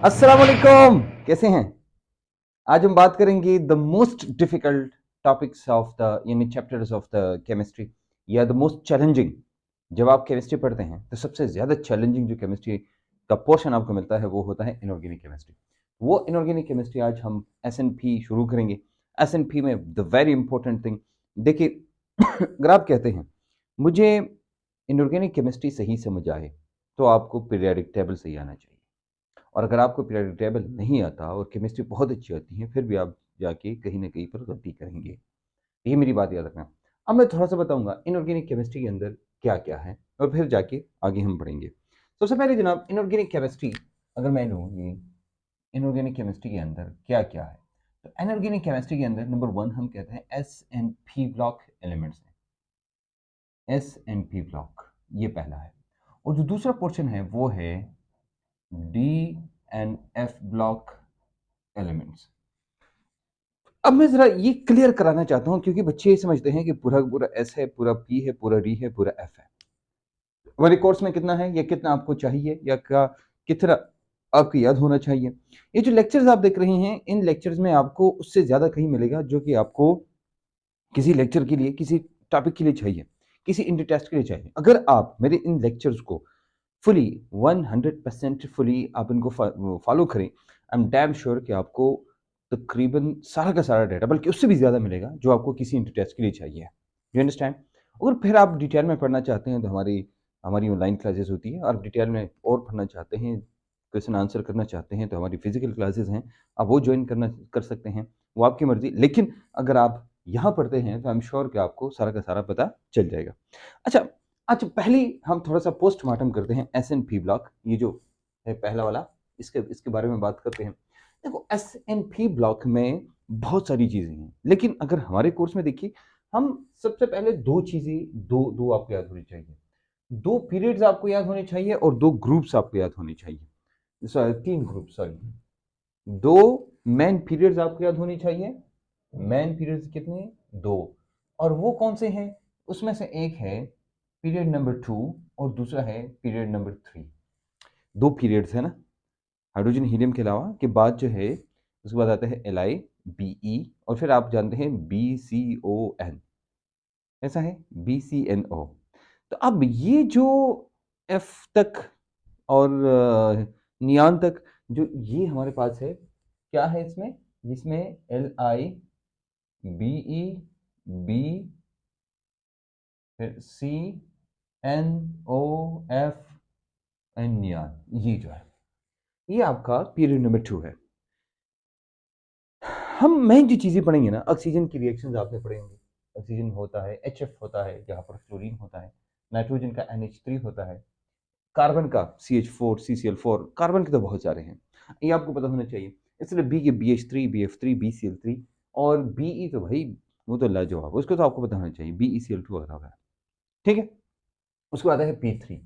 अस्सलाम वालेकुम, कैसे हैं? आज हम बात करेंगे the most difficult topics of the यानी चैप्टर्स ऑफ द केमिस्ट्री या द मोस्ट चैलेंजिंग। जब आप केमिस्ट्री पढ़ते हैं तो सबसे ज़्यादा चैलेंजिंग जो केमिस्ट्री का पोर्शन आपको मिलता है वो होता है इनऑर्गेनिक केमिस्ट्री। वो इनऑर्गेनिक केमिस्ट्री आज हम एसएनपी शुरू करेंगे। एसएनपी में द वेरी इंपॉर्टेंट थिंग, देखिए अगर आप कहते हैं मुझे इनऑर्गेनिक केमिस्ट्री सही समझ आए तो आपको पीरियोडिक टेबल सही आना चाहिए। और अगर आपको पीरियोडिक टेबल नहीं आता और केमिस्ट्री बहुत अच्छी आती है फिर भी आप जाके कहीं ना कहीं पर गलती करेंगे। ये मेरी बात याद रखना। अब मैं थोड़ा सा बताऊंगा इनऑर्गेनिक केमिस्ट्री के अंदर क्या क्या है और फिर जाके आगे हम बढ़ेंगे। सबसे पहले जनाब इनऑर्गेनिक केमिस्ट्री अगर मैं लूँ ये इनऑर्गेनिक केमिस्ट्री के अंदर क्या क्या है, तो इनऑर्गेनिक केमिस्ट्री के अंदर नंबर वन हम कहते हैं S and P block elements हैं। एस एंड पी ब्लॉक ये पहला है और जो दूसरा पोर्शन है वो है D and F block elements. अब मैं जरा ये क्लियर कराना चाहता हूं क्योंकि बच्चे ये समझते हैं कि पूरा पूरा एस है, पूरा पी है, पूरा डी है, पूरा एफ है। हमारे कोर्स में कितना है या कितना आपको चाहिए या क्या कितना आपको याद होना चाहिए। ये जो लेक्चर्स आप देख रहे हैं इन लेक्चर्स में आपको उससे ज्यादा कहीं मिलेगा जो कि आपको किसी लेक्चर के लिए किसी टॉपिक के लिए चाहिए, किसी इंटर टेस्ट के लिए चाहिए। अगर आप मेरे इन लेक्चर्स को फुली 100% फुली आप इनको फॉलो करें, आई एम डैम श्योर कि आपको तकरीबन सारा का सारा डाटा बल्कि उससे भी ज़्यादा मिलेगा जो आपको किसी इंटर टेस्ट के लिए चाहिए। You understand? अगर फिर आप डिटेल में पढ़ना चाहते हैं तो हमारी हमारी ऑनलाइन क्लासेस होती है। और डिटेल में और पढ़ना चाहते हैं, क्वेश्चन आंसर करना चाहते हैं तो हमारी फिजिकल क्लासेस हैं, आप वो ज्वाइन करना कर सकते हैं। वो आपकी मर्जी, लेकिन अगर आप यहाँ पढ़ते हैं तो आई एम श्योर कि आपको सारा का सारा पता चल जाएगा। अच्छा, अच्छा पहले हम थोड़ा सा पोस्टमार्टम करते हैं एस एन पी ब्लॉक, ये जो है पहला वाला, इसके इसके बारे में बात करते हैं। देखो एस एन पी ब्लॉक में बहुत सारी चीजें हैं, लेकिन अगर हमारे कोर्स में देखिए हम सबसे पहले दो चीजें दो दो आपको याद होनी चाहिए। दो पीरियड्स आपको याद होने चाहिए और दो ग्रुप्स आपको याद होने चाहिए। सॉरी तीन ग्रुप, सॉरी दो मेन पीरियड्स आपको याद होनी चाहिए। मेन पीरियड्स कितने? दो। और वो कौन से हैं? उसमें से एक है पीरियड नंबर 2 और दूसरा है पीरियड नंबर 3। दो पीरियड्स है ना, हाइड्रोजन हीलियम के अलावा के बाद जो है उसके बाद आता है LiBe और फिर आप जानते हैं BCON, ऐसा है BCNO। तो अब ये जो F तक और नियान तक जो ये हमारे पास है, क्या है इसमें? जिसमें LiBe B फिर CNOF नियान, ये जो है ये आपका पीरियड नंबर 2 है। हम मेन जो चीजें पढ़ेंगे ना, ऑक्सीजन की रिएक्शंस आपने पढ़े होंगे। ऑक्सीजन होता है HF होता है जहाँ पर फ्लोरीन होता है, नाइट्रोजन का NH3 होता है, कार्बन का CH4 CCl4, कार्बन के तो बहुत सारे हैं, ये आपको पता होना चाहिए। इसलिए बी के BH3 BF3 BCl3 और BE तो भाई वो तो लाजवाब, उसको तो आपको पता होना चाहिए BeCl2 वगैरह। ठीक है, उसके बाद है P3।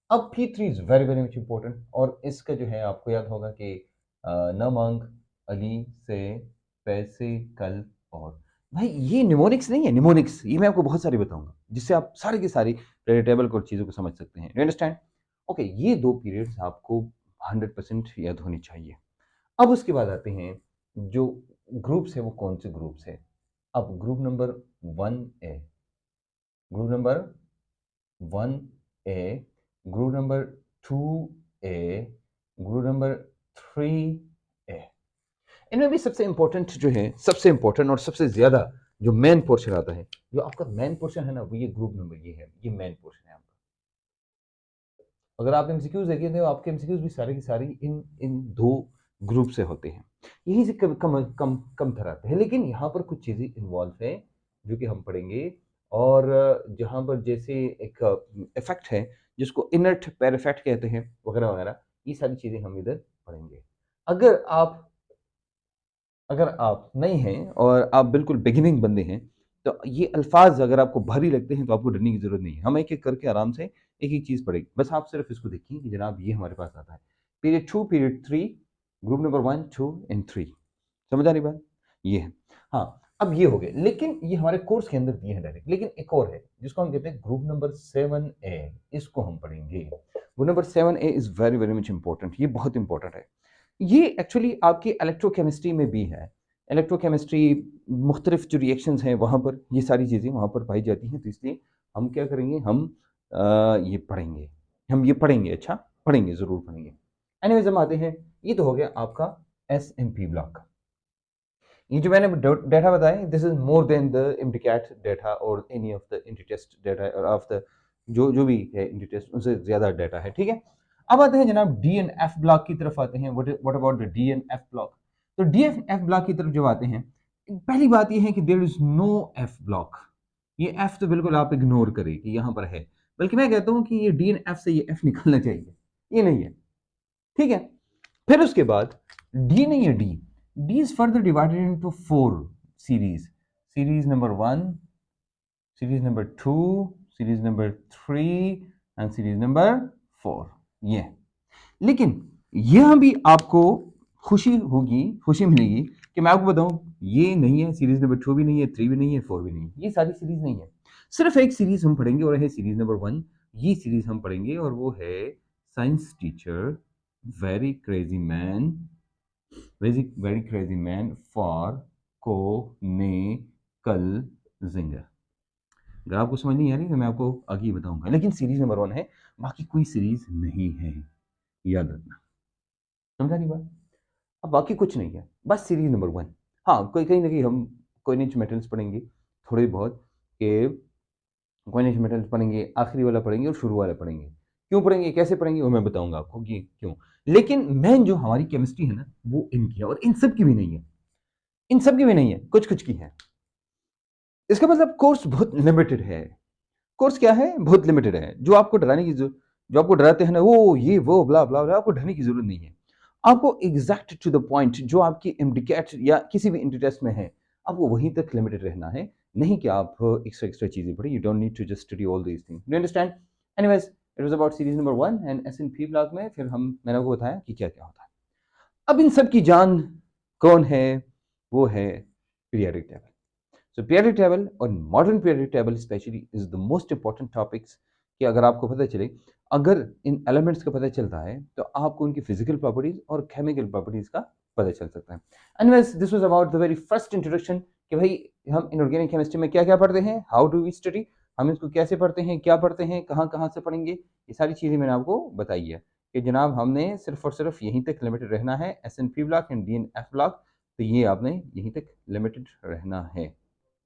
अब P3 is very very much important और इसका जो है आपको याद होगा कि न मांग अली से पैसे कल। और भाई ये निमोनिक्स नहीं है, निमोनिक्स ये मैं आपको बहुत सारी बताऊंगा जिससे आप सारे की सारी टेबल और चीज़ों को समझ सकते हैं। You understand? ओके, ये दो पीरियड्स आपको 100% याद होनी चाहिए। अब उसके बाद आते हैं जो ग्रुप्स है वो कौन से ग्रुप्स है। अब group number 1A, group number 1A, group number 2A, group number 3A। इनमें भी सबसे इंपॉर्टेंट जो है, सबसे इंपॉर्टेंट और सबसे ज्यादा जो मेन पोर्शन आता है, जो आपका मेन पोर्शन है ना, वो ये ग्रुप नंबर ये है, ये मेन पोर्शन है आपका। अगर आप एमसीक्यूज देखें तो आपके एमसीक्यूज भी सारे की सारी इन इन दो ग्रुप से होते हैं। यहीं से कम कम कम कम तरह आते हैं, लेकिन यहाँ पर कुछ चीजें इन्वॉल्व है जो कि हम पढ़ेंगे। और जहाँ पर जैसे एक इफेक्ट है जिसको इनर्ट पैर इफेक्ट कहते हैं वगैरह वगैरह, ये सारी चीजें हम इधर पढ़ेंगे। अगर आप अगर आप नए हैं और आप बिल्कुल बिगिनिंग बंदे हैं तो ये अल्फाज अगर आपको भारी लगते हैं तो आपको डरने की जरूरत नहीं है। हम एक एक करके आराम से एक एक चीज पढ़ेंगे। बस आप सिर्फ इसको देखिए कि जनाब ये हमारे पास आता है period 2 period 3, group number 1 2 and 3। समझ आ रही बात? ये है। हाँ, अब ये हो गए, लेकिन ये हमारे कोर्स के अंदर दिए हैं डायरेक्ट, लेकिन एक और है जिसको हम कहते हैं ग्रुप नंबर 7A। इसको हम पढ़ेंगे। Group number 7A is very very much important, ये बहुत इंपॉर्टेंट है। ये एक्चुअली आपकी इलेक्ट्रोकेमिस्ट्री में भी है। इलेक्ट्रोकेमिस्ट्री मुख्तलिफ जो रिएक्शंस हैं वहाँ पर ये सारी चीज़ें वहाँ पर पाई जाती हैं, तो इसलिए हम क्या करेंगे, ये पढ़ेंगे, हम ये पढ़ेंगे, अच्छा पढ़ेंगे, ज़रूर पढ़ेंगे। एनीवेज हम आते हैं, ये तो हो गया आपका एसएनपी ब्लॉक। ये जो मैंने डेटा बताया, this is more than the implicate data और any of the interest data और ऑफ द जो भी है इंटीटेस्ट, उनसे ज़्यादा डेटा है, ठीक है। अब आते हैं जनाब डी एन एफ ब्लॉक की तरफ आते हैं। What about the D N F block? तो डी एफ एफ ब्लॉक की तरफ जब आते हैं, पहली बात ये है कि there is no F block. ये एफ तो बिल्कुल आप इग्नोर करें कि यहाँ पर है, बल्कि मैं कहता हूँ कि ये डी एन एफ से ये एफ निकलना चाहिए, ये नहीं है, ठीक है। फिर उसके बाद डी नहीं है, D is further divided into 4 series. Series number 1, series number 2, series number 3 and series number 4। ये, लेकिन यह भी आपको खुशी होगी, खुशी मिलेगी कि मैं आपको बताऊं, ये नहीं है, सीरीज नंबर 2 भी नहीं है, 3 भी नहीं है, 4 भी नहीं है, ये सारी सीरीज नहीं है। सिर्फ एक सीरीज हम पढ़ेंगे और है सीरीज नंबर 1। ये सीरीज हम पढ़ेंगे और वो है science teacher very crazy man, very crazy man for कोनेकलजिंगर। अगर आपको समझ नहीं आ रही तो मैं आपको आगे ही बताऊंगा, लेकिन सीरीज नंबर 1 है, बाकी कोई सीरीज नहीं है, याद रखना। समझा नहीं बात? अब बाकी कुछ नहीं है, बस सीरीज नंबर 1। हाँ, कोई कहीं ना कहीं हम कोऑर्डिनेट मेटल्स पढ़ेंगे थोड़े बहुत, के कोऑर्डिनेट मेटल्स पढ़ेंगे, आखिरी वाला पढ़ेंगे और शुरू वाला पढ़ेंगे। क्यों पढ़ेंगे, कैसे पढ़ेंगे, वो मैं बताऊंगा आपको कि क्यों। लेकिन मेन जो हमारी केमिस्ट्री है ना, वो इनकी है, और इन सब की भी नहीं है, इन सब की भी नहीं है, कुछ कुछ की है। इसका मतलब कोर्स बहुत लिमिटेड है। कोर्स क्या है, बहुत लिमिटेड है। जो आपको डराने की जो आपको डराते हैं ना, वो ये वो ब्ला ब्ला ब्ला, आपको डरने की जरूरत नहीं है। आपको एग्जैक्ट टू द पॉइंट जो आपकी एमडीकैट या किसी भी इंटर टेस्ट में है, आपको वहीं तक लिमिटेड रहना है, नहीं कि आप एक्स्ट्रा एक्स्ट्रा चीजें पढ़ें। You don't need to just study all these things, you understand? Anyways, it was about series number 1 and SNP block में फिर मैंने आपको बताया कि क्या क्या होता है। अब इन सब की जान कौन है, वो है periodic table. So periodic table और modern periodic table specially is the most important topics, कि अगर आपको पता चले, अगर इन एलिमेंट्स का पता चलता है तो आपको उनकी फिजिकल प्रॉपर्टीज और केमिकल प्रॉपर्टीज का पता चल सकता है। Anyways, this was about the very first introduction कि भाई हम इनऑर्गेनिक केमिस्ट्री में क्या क्या पढ़ते हैं, हाउ डू वी स्टडी, हम इसको कैसे पढ़ते हैं, क्या पढ़ते हैं, कहाँ कहाँ से पढ़ेंगे, ये सारी चीज़ें मैंने आपको बताई है कि जनाब हमने सिर्फ और सिर्फ यहीं तक लिमिटेड रहना है, S N P block and D N F block, तो ये आपने यहीं तक लिमिटेड रहना है,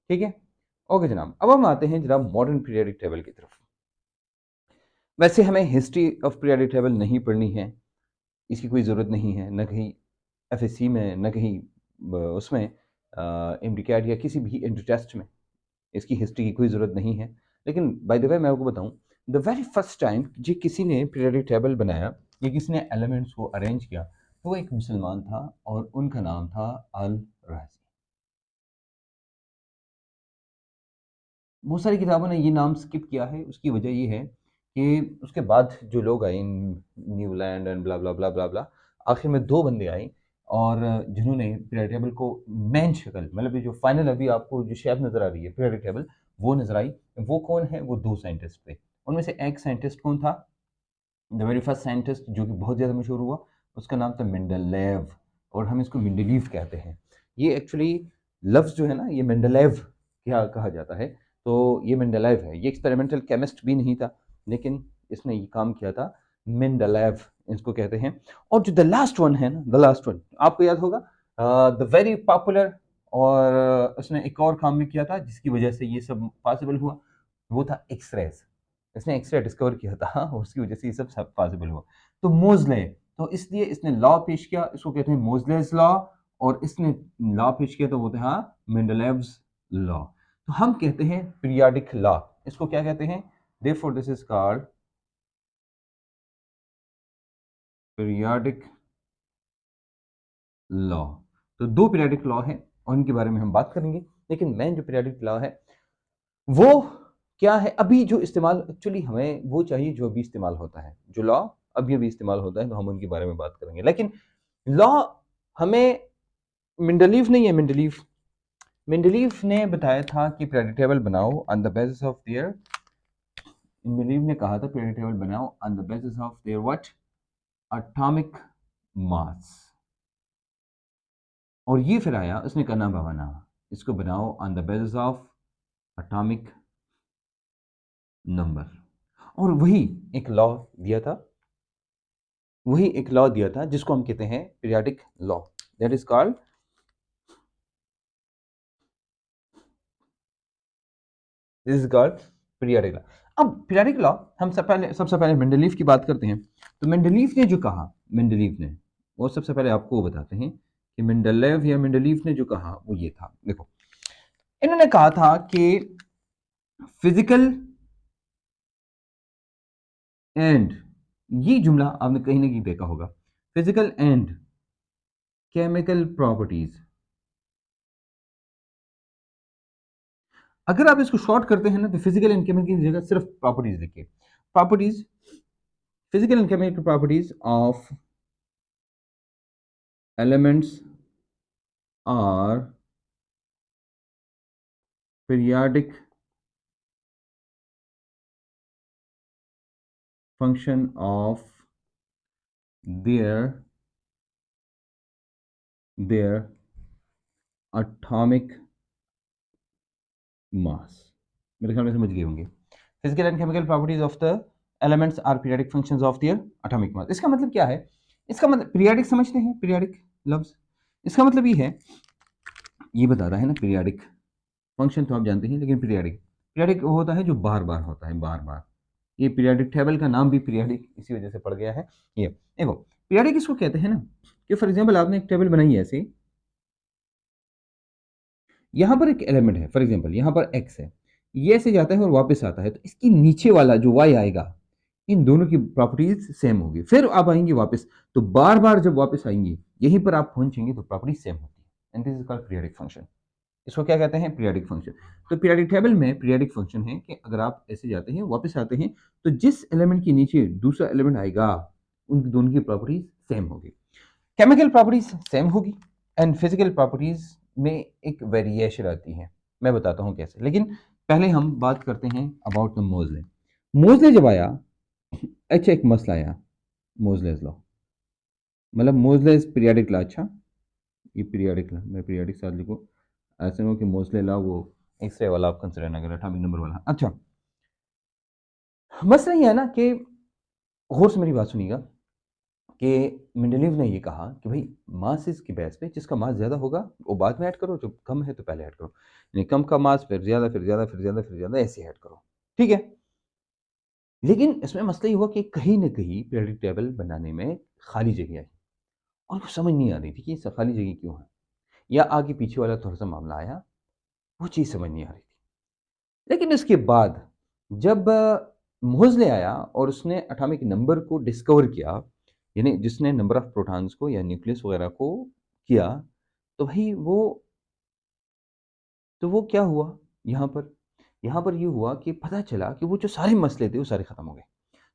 ठीक है। ओके जनाब, अब हम आते हैं जनाब मॉडर्न पीरियोडिक टेबल की तरफ। वैसे हमें हिस्ट्री ऑफ पीरियोडिक टेबल नहीं पढ़नी है, इसकी कोई ज़रूरत नहीं है, न कहीं एफएससी में, न कहीं उसमें इम्डिकैट या किसी भी इंटर टेस्ट में इसकी हिस्ट्री की कोई ज़रूरत नहीं है। लेकिन बाय द वे मैं आपको बताऊं, द वेरी फर्स्ट टाइम जी किसी ने पीरियोडिक टेबल बनाया या किसी ने एलिमेंट्स को अरेंज किया, तो वो एक मुसलमान था और उनका नाम था अल राजी। बहुत सारी किताबों ने ये नाम स्किप किया है, उसकी वजह ये है कि उसके बाद जो लोग आए, न्यूलैंड एंड ब्ला ब्ला ब्ला ब्ला ब्ला, आखिर में 2 बंदे आए और जिन्होंने पीरियोडिक टेबल को मेन शक्ल, मतलब ये जो फाइनल अभी आपको जो शेप नज़र आ रही है पीरियोडिक टेबल, वो नज़र आई। वो कौन है, वो 2 साइंटिस्ट थे। उनमें से एक साइंटिस्ट कौन था, द वेरी फर्स्ट साइंटिस्ट जो कि बहुत ज़्यादा मशहूर हुआ, उसका नाम था मेंडलेव, और हम इसको मेंडलीव कहते हैं। ये एक्चुअली लफ्ज़ जो है ना, ये मेंडलेव क्या कहा जाता है, तो ये मेंडलेव है। ये एक्सपेरिमेंटल केमिस्ट भी नहीं था, लेकिन इसने ये काम किया था, मेंडलेव इसको कहते हैं। और जो द लास्ट वन है ना, द लास्ट वन आपको याद होगा, द वेरी पॉपुलर, और उसने एक और काम भी किया था जिसकी वजह से ये सब पॉसिबल हुआ, वो था एक्सरेज। इसने एक्सरे डिस्कवर किया था और उसकी वजह से ये सब पॉसिबल हुआ। तो मोजले, तो इसलिए इसने लॉ पेश किया, इसको कहते हैं मोजलेस लॉ, और इसने लॉ पेश किया तो वो था मेंडलेव्स लॉ। तो हम कहते हैं पीरियोडिक लॉ, इसको क्या कहते हैं, therefore this is called periodic law. तो 2 पीरियोडिक लॉ है और इनके बारे में हम बात करेंगे, लेकिन मेन जो पीरियोडिक लॉ है वो क्या है, अभी जो इस्तेमाल, एक्चुअली हमें वो चाहिए जो अभी इस्तेमाल होता है, जो लॉ अभी अभी इस्तेमाल होता है, तो हम उनके बारे में बात करेंगे। लेकिन लॉ हमें मेंडलीव नहीं है, मेंडलीव मेंडलीव ने बताया था कि पीरियोडिक टेबल बनाओ on the basis of their, Mendeleev ने कहा था पीरियोडिक टेबल बनाओ on the basis of their what, atomic mass. और ये फिर आया, उसने करना बहाना, इसको बनाओ on the basis of atomic number. और वही एक लॉ दिया था, वही एक लॉ दिया था जिसको हम कहते हैं periodic law, that is called this is called periodic law. अब पीरियाडिक लॉ हम सबसे पहले मेंडलीफ की बात करते हैं। तो मेंडलीफ ने जो कहा, मेंडलीफ ने, वो सबसे पहले आपको बताते हैं कि मेंडलेव या मेंडलीफ ने जो कहा वो ये था। देखो, इन्होंने कहा था कि फिजिकल एंड, ये जुमला आपने कहीं ना कहीं देखा होगा, फिजिकल एंड केमिकल प्रॉपर्टीज। अगर आप इसको शॉर्ट करते हैं ना तो फिजिकल एंड केमिकल की जगह सिर्फ प्रॉपर्टीज लिखिए। Properties, physical and chemical properties of elements are periodic function of their atomic mass। मेरे ख्याल में समझ गए होंगे। Physical and chemical properties of the elements are periodic functions of their atomic mass. इसका मतलब क्या है? इसका मतलब पीरियाडिक समझते हैं, पीरियाडिक लफ्ज, इसका मतलब ये है, ये बता रहा है ना पीरियाडिक फंक्शन तो आप जानते हैं, लेकिन पीरियाडिक, पीरियाडिक वो होता है जो बार बार होता है, बार बार। ये पीरियाडिक टेबल का नाम भी पीरियाडिक इसी वजह से पड़ गया है। ये देखो, पीरियाडिक इसको कहते हैं ना कि फॉर एग्जांपल आपने एक टेबल बनाई है ऐसे, यहाँ पर एक एलिमेंट है, फॉर एग्जांपल यहाँ पर x है, ये ऐसे जाता है और वापस आता है, तो इसकी नीचे वाला जो y आएगा, इन दोनों की प्रॉपर्टीज सेम होगी। फिर आप आएंगे वापस, तो बार बार जब वापस आएंगे यहीं पर आप पहुंचेंगे तो प्रॉपर्टीज सेम होती है, and this is called periodic function. इसको क्या कहते हैं? Periodic function. तो पीरियडिक टेबल में पीरियडिक फंक्शन है कि अगर आप ऐसे जाते हैं वापस आते हैं, तो जिस एलिमेंट के नीचे दूसरा एलिमेंट आएगा उन दोनों की प्रॉपर्टीज सेम होगी, केमिकल प्रॉपर्टीज सेम होगी, एंड फिजिकल प्रॉपर्टीज में एक वेरिएशन आती है। मैं बताता हूँ कैसे, लेकिन पहले हम बात करते हैं अबाउट द मोजले। मोजले जब आया, अच्छा एक मसला आया, मोजलेस लॉ, मतलब मोजलेस पीरियडिक लॉ। अच्छा, ये पीरियडिक लॉ, मैं पीरियडिक साथ लिखूँ, ऐसे हो कि मोजले लॉ वो एक्सरे वाला आप कंसिडर ना करें, एटॉमिक नंबर वाला। अच्छा, मसला ये है ना कि, गौर से मेरी बात सुनिएगा, कि मेंडलीव ने ये कहा कि भाई मास की बेस पे जिसका मास ज़्यादा होगा वो बाद में ऐड करो, जो कम है तो पहले ऐड करो, यानी कम का मास फिर ज़्यादा, फिर ज़्यादा, फिर ज़्यादा, फिर ज़्यादा, ऐसे ऐड करो, ठीक है। लेकिन इसमें मसला ये हुआ कि कहीं ना कहीं पीरियडिक टेबल बनाने में खाली जगह आई, और कुछ समझ नहीं आ रही थी कि ये खाली जगह क्यों है, या आगे पीछे वाला थोड़ा सा मामला आया, वो चीज़ समझ नहीं आ रही थी। लेकिन इसके बाद जब मोज़ले आया और उसने एटॉमिक नंबर को डिस्कवर किया, यानी जिसने नंबर ऑफ प्रोटॉन्स को या न्यूक्लियस वगैरह को किया, तो भाई वो क्या हुआ यहाँ पर? यहाँ पर ये हुआ कि पता चला कि वो जो सारे मसले थे वो सारे खत्म हो गए।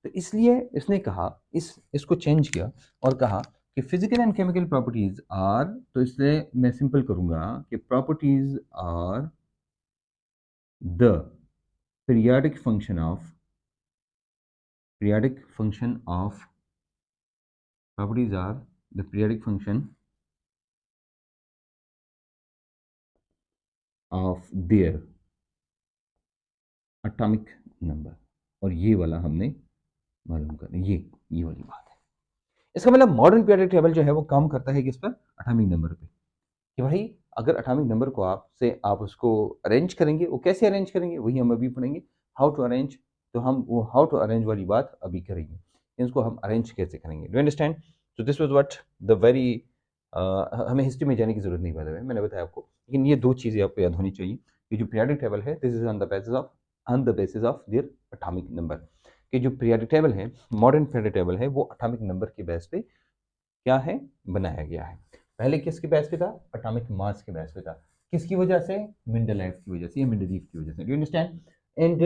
तो इसलिए इसने कहा, इसको चेंज किया और कहा कि physical and chemical properties are, तो इसलिए मैं सिंपल करूंगा कि properties are the periodic function of periodic function of properties are the periodic function of their atomic number। और ये वाला हमने मालूम करना, ये वाली बात है। इसका मतलब मॉडर्न पीरियडिक टेबल जो है वो काम करता है किस पर? एटॉमिक नंबर पे, कि भाई अगर एटॉमिक नंबर को आप उसको अरेंज करेंगे, वो कैसे अरेंज करेंगे वही हम अभी पढ़ेंगे, हाउ टू अरेंज। तो हम वो हाउ टू अरेंज वाली बात अभी करेंगे, इसको हम अरेंज कैसे करेंगे, डू अंडरस्टैंड। तो this was what the very, हमें हिस्ट्री में जाने की जरूरत नहीं, बताया मैंने बताया आपको, लेकिन ये दो चीज़ें आपको याद होनी चाहिए कि जो पीरियडिक टेबल है this is on the basis of their atomic number, कि जो पीरियडिक टेबल है, मॉडर्न पीरियडिक टेबल है, वो एटॉमिक नंबर के बेस पे क्या है, बनाया गया है। पहले किसके बेस पे था? एटॉमिक मास के बेस पे था। किसकी वजह से? मेंडलीव की वजह से या मेंडलीव की वजह से, डू यू अंडरस्टैंड। एंड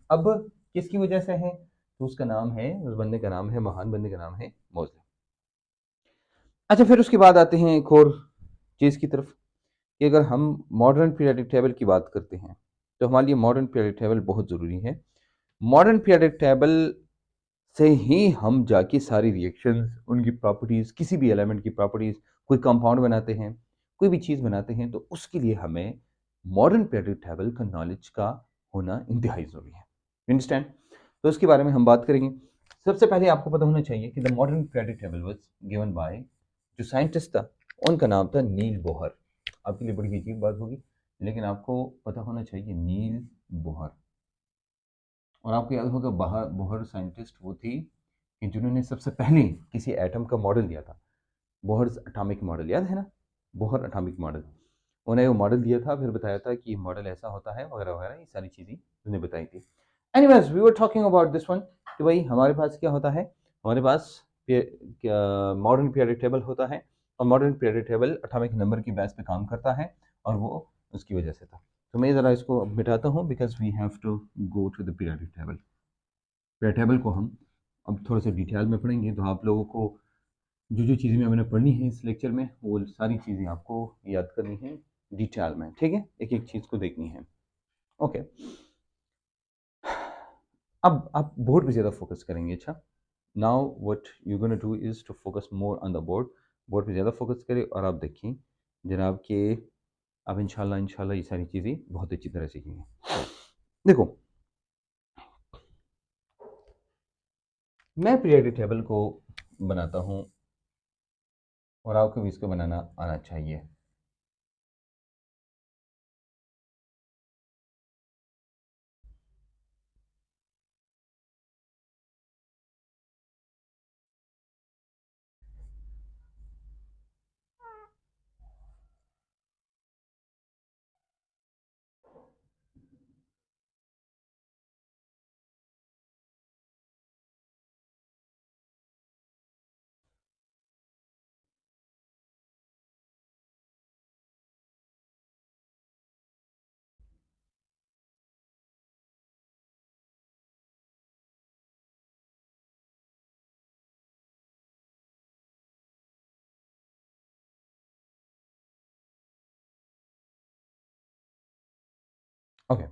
अब किसकी वजह से है? तो उसका नाम है, उस बंदे का नाम है, महान बंदे का नाम है मोज़ले। अच्छा, फिर उसके बाद आते हैं एक और चीज़ की तरफ, कि अगर हम मॉडर्न पीरियडिक टेबल की बात करते हैं तो हमारे लिए मॉडर्न पीरियडिक टेबल बहुत ज़रूरी है। मॉडर्न पीरियडिक टेबल से ही हम जाके सारी रिएक्शंस, उनकी प्रॉपर्टीज़, किसी भी एलिमेंट की प्रॉपर्टीज़, कोई कंपाउंड बनाते हैं, कोई भी चीज़ बनाते हैं तो उसके लिए हमें मॉडर्न पीरियडिक टेबल का नॉलेज का होना इंतहाई ज़रूरी है। अंडरस्टैंड? तो उसके बारे में हम बात करेंगे। सबसे पहले आपको पता होना चाहिए कि the modern periodic table was given by, जो साइंटिस्ट था उनका नाम था नील बोहर। आपके लिए बड़ी अजीब बात होगी, लेकिन आपको पता होना चाहिए नील बोहर। और आपको याद होगा बोहर साइंटिस्ट वो थी कि जिन्होंने सबसे पहले किसी एटम का मॉडल दिया था। बोहर्स एटॉमिक मॉडल याद है ना? Bohr atomic model. उन्हें वो मॉडल दिया था, फिर बताया था कि मॉडल ऐसा होता है वगैरह वगैरह, ये सारी चीज़ें उन्हें बताई थी। Anyways we were talking about this one कि भाई हमारे पास क्या होता है, हमारे पास मॉडर्न पीरियडिक टेबल होता है, और modern periodic table atomic number की बेस पे काम करता है, और वो उसकी वजह से था। तो मैं ज़रा इसको मिटाता हूँ because we have to go to the periodic table. Periodic table को हम अब थोड़े से डिटेल में पढ़ेंगे, तो आप लोगों को जो जो चीज़ें मैंने पढ़नी है इस लेक्चर में वो सारी चीज़ें आपको याद करनी है डिटेल में, ठीक है? एक एक चीज़ को देखनी है। ओके, अब आप बोर्ड पे ज़्यादा फोकस करेंगे। अच्छा, now what you gonna do is to focus more on the board. Board पे ज़्यादा फोकस करें और आप देखिए जनाब कि आप इंशाल्लाह इंशाल्लाह ये सारी चीज़ें बहुत अच्छी तरह सीखेंगे। देखो, मैं पीरियडिक टेबल को बनाता हूँ और आपको भी इसको बनाना आना चाहिए। Okay,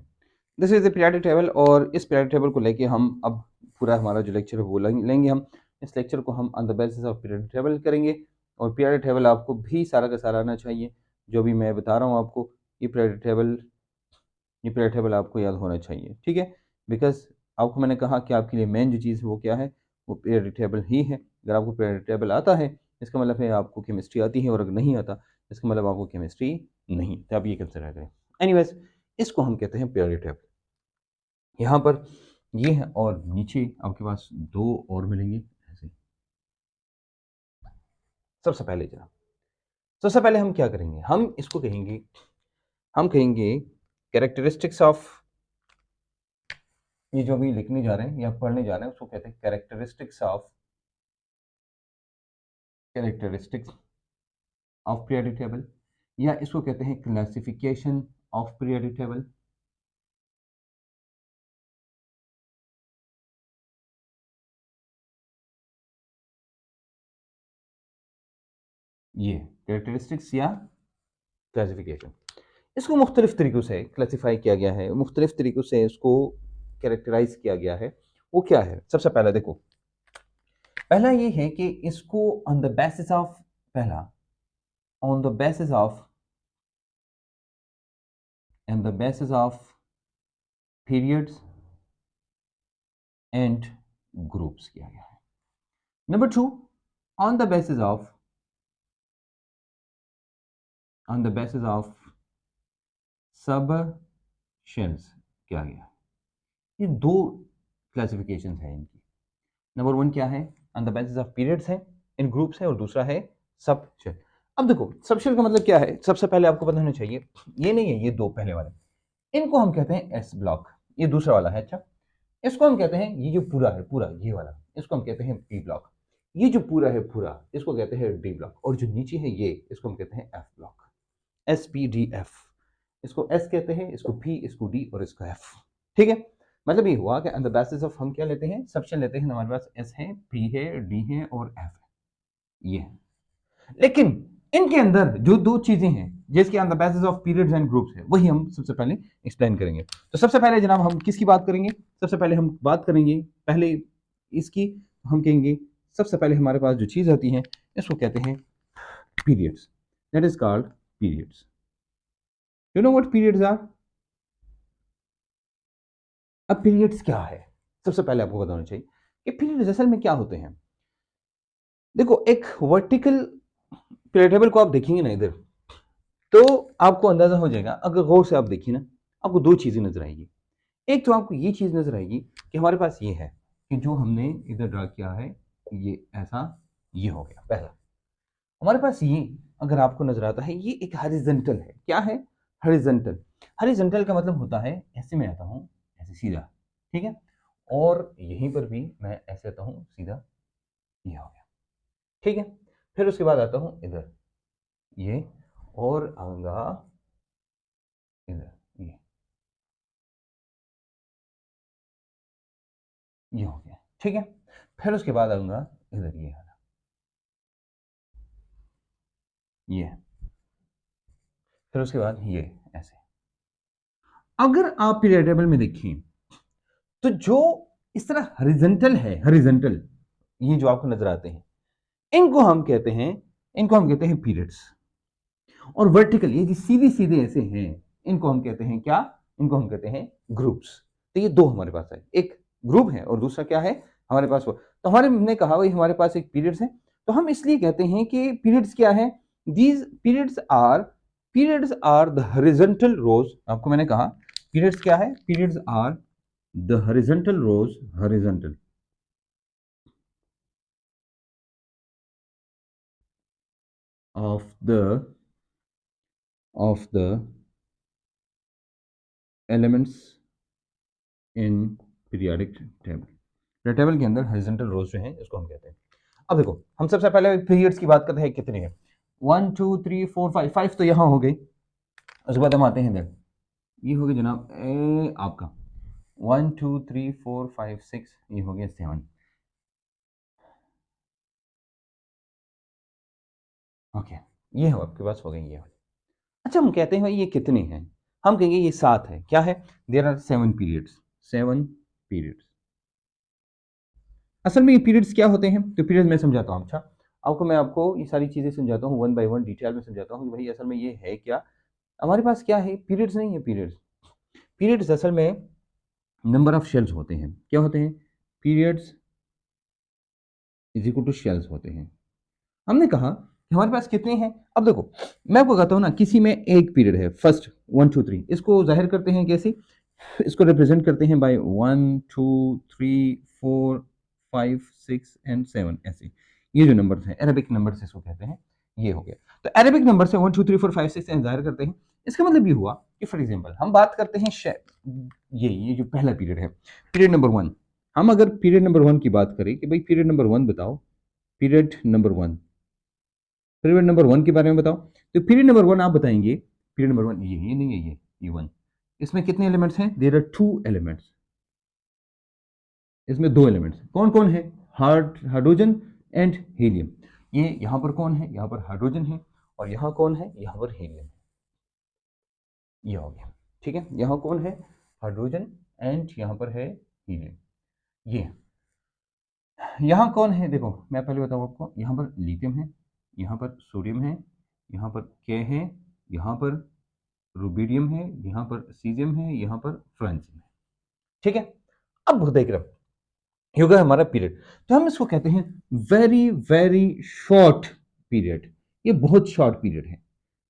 this is the periodic table, और इस पीरियडिक टेबल को लेके हम अब पूरा हमारा जो लेक्चर है वो लेंगे हम। इस लेक्चर को हम on the basis of periodic table करेंगे, और पीरियडिक टेबल आपको भी सारा का सारा आना चाहिए। जो भी मैं बता रहा हूँ आपको, ये पीरियडिक टेबल, ये पीरियड टेबल आपको याद होना चाहिए, ठीक है? बिकॉज आपको मैंने कहा कि आपके लिए मेन जो चीज़ है वो क्या है, वो पीरियड टेबल ही है। अगर आपको पीरियड टेबल आता है इसका मतलब है आपको केमिस्ट्री आती है, और अगर नहीं आता इसका मतलब आपको केमिस्ट्री नहीं, तो आप ये कंसिडर करें। एनीवेज, इसको हम कहते हैं पीरियड टेबल। यहाँ पर ये है, और नीचे आपके पास दो और मिलेंगे ऐसे। सबसे पहले जरा, सबसे पहले हम क्या करेंगे, हम इसको कहेंगे, हम कहेंगे कैरेक्टरिस्टिक्स ऑफ, ये जो भी लिखने जा रहे हैं या पढ़ने जा रहे हैं उसको कहते हैं कैरेक्टरिस्टिक्स ऑफ पीरियडिक टेबल, या इसको कहते हैं क्लासिफिकेशन ऑफ पीरियडिक टेबल। ये कैरेक्टरिस्टिक्स या क्लासिफिकेशन, इसको मुख्तलिफ तरीक़ों से क्लासीफाई किया गया है, मुख्तलिफ तरीक़ों से इसको कैरेक्टराइज किया गया है। वो क्या है? सबसे पहला देखो, पहला ये है कि इसको ऑन द बेसिस ऑफ, पहला on the basis of, and the basis of periods and groups किया गया है। Number two, on the basis of, on the basis of subshells किया गया। ये दो क्लासिफिकेशन है इनकी। नंबर वन क्या है, on the basis of periods है, इन ग्रुप्स है, और दूसरा है सब शेल। अब देखो सब शेल का मतलब क्या है, सबसे पहले आपको पता होना चाहिए, ये नहीं है, ये दो पहले वाले, इनको हम कहते हैं एस ब्लॉक। ये दूसरा वाला है, अच्छा, इसको हम कहते हैं, ये जो पूरा है पूरा ये वाला, इसको हम कहते हैं पी ब्लॉक। ये जो पूरा है पूरा इसको कहते हैं डी ब्लॉक, और जो नीचे है ये, इसको हम कहते हैं F block, S P D F. इसको एस कहते हैं, इसको पी, इसको डी, और इसको एफ, ठीक है? मतलब ये हुआ कि ऑन द बेसिस ऑफ हम क्या लेते हैं, सबसे लेते हैं, हमारे पास एस है, पी है, डी है, और एफ है, ये है। लेकिन इनके अंदर जो दो चीजें हैं जिसके on the basis of periods and groups है, वही हम सबसे पहले एक्सप्लेन करेंगे। तो सबसे पहले जनाब हम किसकी बात करेंगे, सबसे पहले हम बात करेंगे पहले इसकी, हम कहेंगे सबसे पहले हमारे पास जो चीज आती है इसको कहते हैं periods, that is called periods. You know what periods are? अब पीरियड्स क्या है, सबसे पहले आपको बताना चाहिए कि पीरियड्स असल में क्या होते हैं। देखो, एक वर्टिकल पीरियड टेबल को आप देखेंगे ना इधर, तो आपको अंदाजा हो जाएगा, अगर गौर से आप देखिए ना, आपको दो चीजें नजर आएगी। एक तो आपको ये चीज नजर आएगी कि हमारे पास ये है कि जो हमने इधर ड्रा किया है ये ऐसा, ये हो गया पहला। हमारे पास ये अगर आपको नजर आता है, ये एक हॉरिजॉन्टल है। क्या है? हॉरिजॉन्टल। हॉरिजॉन्टल का मतलब होता है ऐसे मैं आता हूं, ऐसे सीधा, ठीक है, और यहीं पर भी मैं ऐसे आता हूं सीधा, ये हो गया, ठीक है। फिर उसके बाद आता हूं इधर, ये, और आऊंगा इधर, ये हो गया, ठीक है। फिर उसके बाद आऊंगा इधर, ये वाला, ये, फिर उसके बाद ये ऐसे। अगर आप पीरियड टेबल में देखिए तो जो इस तरह हॉरिजॉन्टल है, हॉरिजॉन्टल, ये जो आपको नजर आते हैं, इनको हम कहते हैं, इनको हम कहते हैं पीरियड्स। और वर्टिकल, ये जो सीधे सीधे ऐसे हैं, इनको हम कहते हैं क्या? इनको हम कहते हैं ग्रुप्स। तो ये दो हमारे पास है, एक ग्रुप है और दूसरा क्या है हमारे पास वो। तो हमारे हमने कहा भाई हमारे पास एक पीरियड्स है, तो हम इसलिए कहते हैं कि पीरियड्स क्या है? These periods are the horizontal rows. आपको मैंने कहा पीरियड्स क्या है? Periods are the horizontal rows, horizontal of the elements in periodic table। Period table के अंदर हॉरिजॉन्टल रोज जो है इसको हम कहते हैं। अब देखो, हम सबसे पहले पीरियड्स की बात करते हैं, कितने हैं? 1 2 3 4 5, 5 तो यहाँ हो गई। उसके बाद हम आते हैं इधर, ये हो गया जनाब आपका 1 2 3 4 5 6, ये हो गया 7। ओके, ये हो आपके पास हो गई ये। अच्छा, हम कहते हैं भाई ये कितने हैं? हम कहेंगे ये 7 है। क्या है? There are 7 periods, 7 periods. असल में ये पीरियड्स क्या होते हैं? तो पीरियड्स मैं समझाता हूँ। अच्छा, आपको ये सारी चीजें समझाता हूँ, वन बाय वन डिटेल में समझाता हूँ कि भाई असल में ये है क्या। हमारे पास क्या है? पीरियड्स नहीं है। पीरियड्स, पीरियड्स असल में नंबर ऑफ शेल्स होते हैं। क्या होते हैं? Periods is equal two shells होते हैं। हमने कहा कि हमारे पास कितने हैं। अब देखो, मैं आपको कहता हूँ ना, किसी में एक पीरियड है, फर्स्ट 1 2 3, इसको जाहिर करते हैं कैसे? इसको रिप्रेजेंट करते हैं बाय 1 2 3 4 5 6 एंड 7, ऐसे। ये जो नंबर्स हैं, अरेबिक नंबर्स इसको कहते हैं। ये हो गया, तो अरेबिक नंबर से 1 2 3 4 5 6 एंड जाहिर करते हैं। इसका मतलब ये हुआ कि फॉर एग्जांपल हम बात करते हैं ये जो पहला पीरियड है, पीरियड नंबर 1। हम अगर पीरियड नंबर 1 की बात करें कि भाई पीरियड नंबर 1 बताओ, पीरियड नंबर 1, पीरियड नंबर 1 के बारे में बताओ। तो पीरियड नंबर 1 आप बताएंगे, पीरियड नंबर 1 ये नहीं है, ये 1। इसमें कितने एलिमेंट्स हैं? There are 2 elements. इसमें 2 एलिमेंट्स कौन कौन है? Hydrogen and helium. ये यहां पर कौन है? यहां पर हाइड्रोजन है, और यहां कौन है? यहां पर हीलियम। ये हो गया, ठीक है। यहां कौन है? हाइड्रोजन, एंड यहां पर है हीलियम। ये यहां कौन है? देखो मैं पहले बताऊं आपको, यहां पर लिथियम है, यहां पर सोडियम है, यहां पर के है, यहां पर रुबिडियम है, यहां पर सीजियम है, यहां पर फ्रांसियम है, ठीक है। अब देख रहे हो, ये होगा हमारा पीरियड। तो हम इसको कहते हैं वेरी वेरी शॉर्ट पीरियड। ये बहुत शॉर्ट पीरियड है,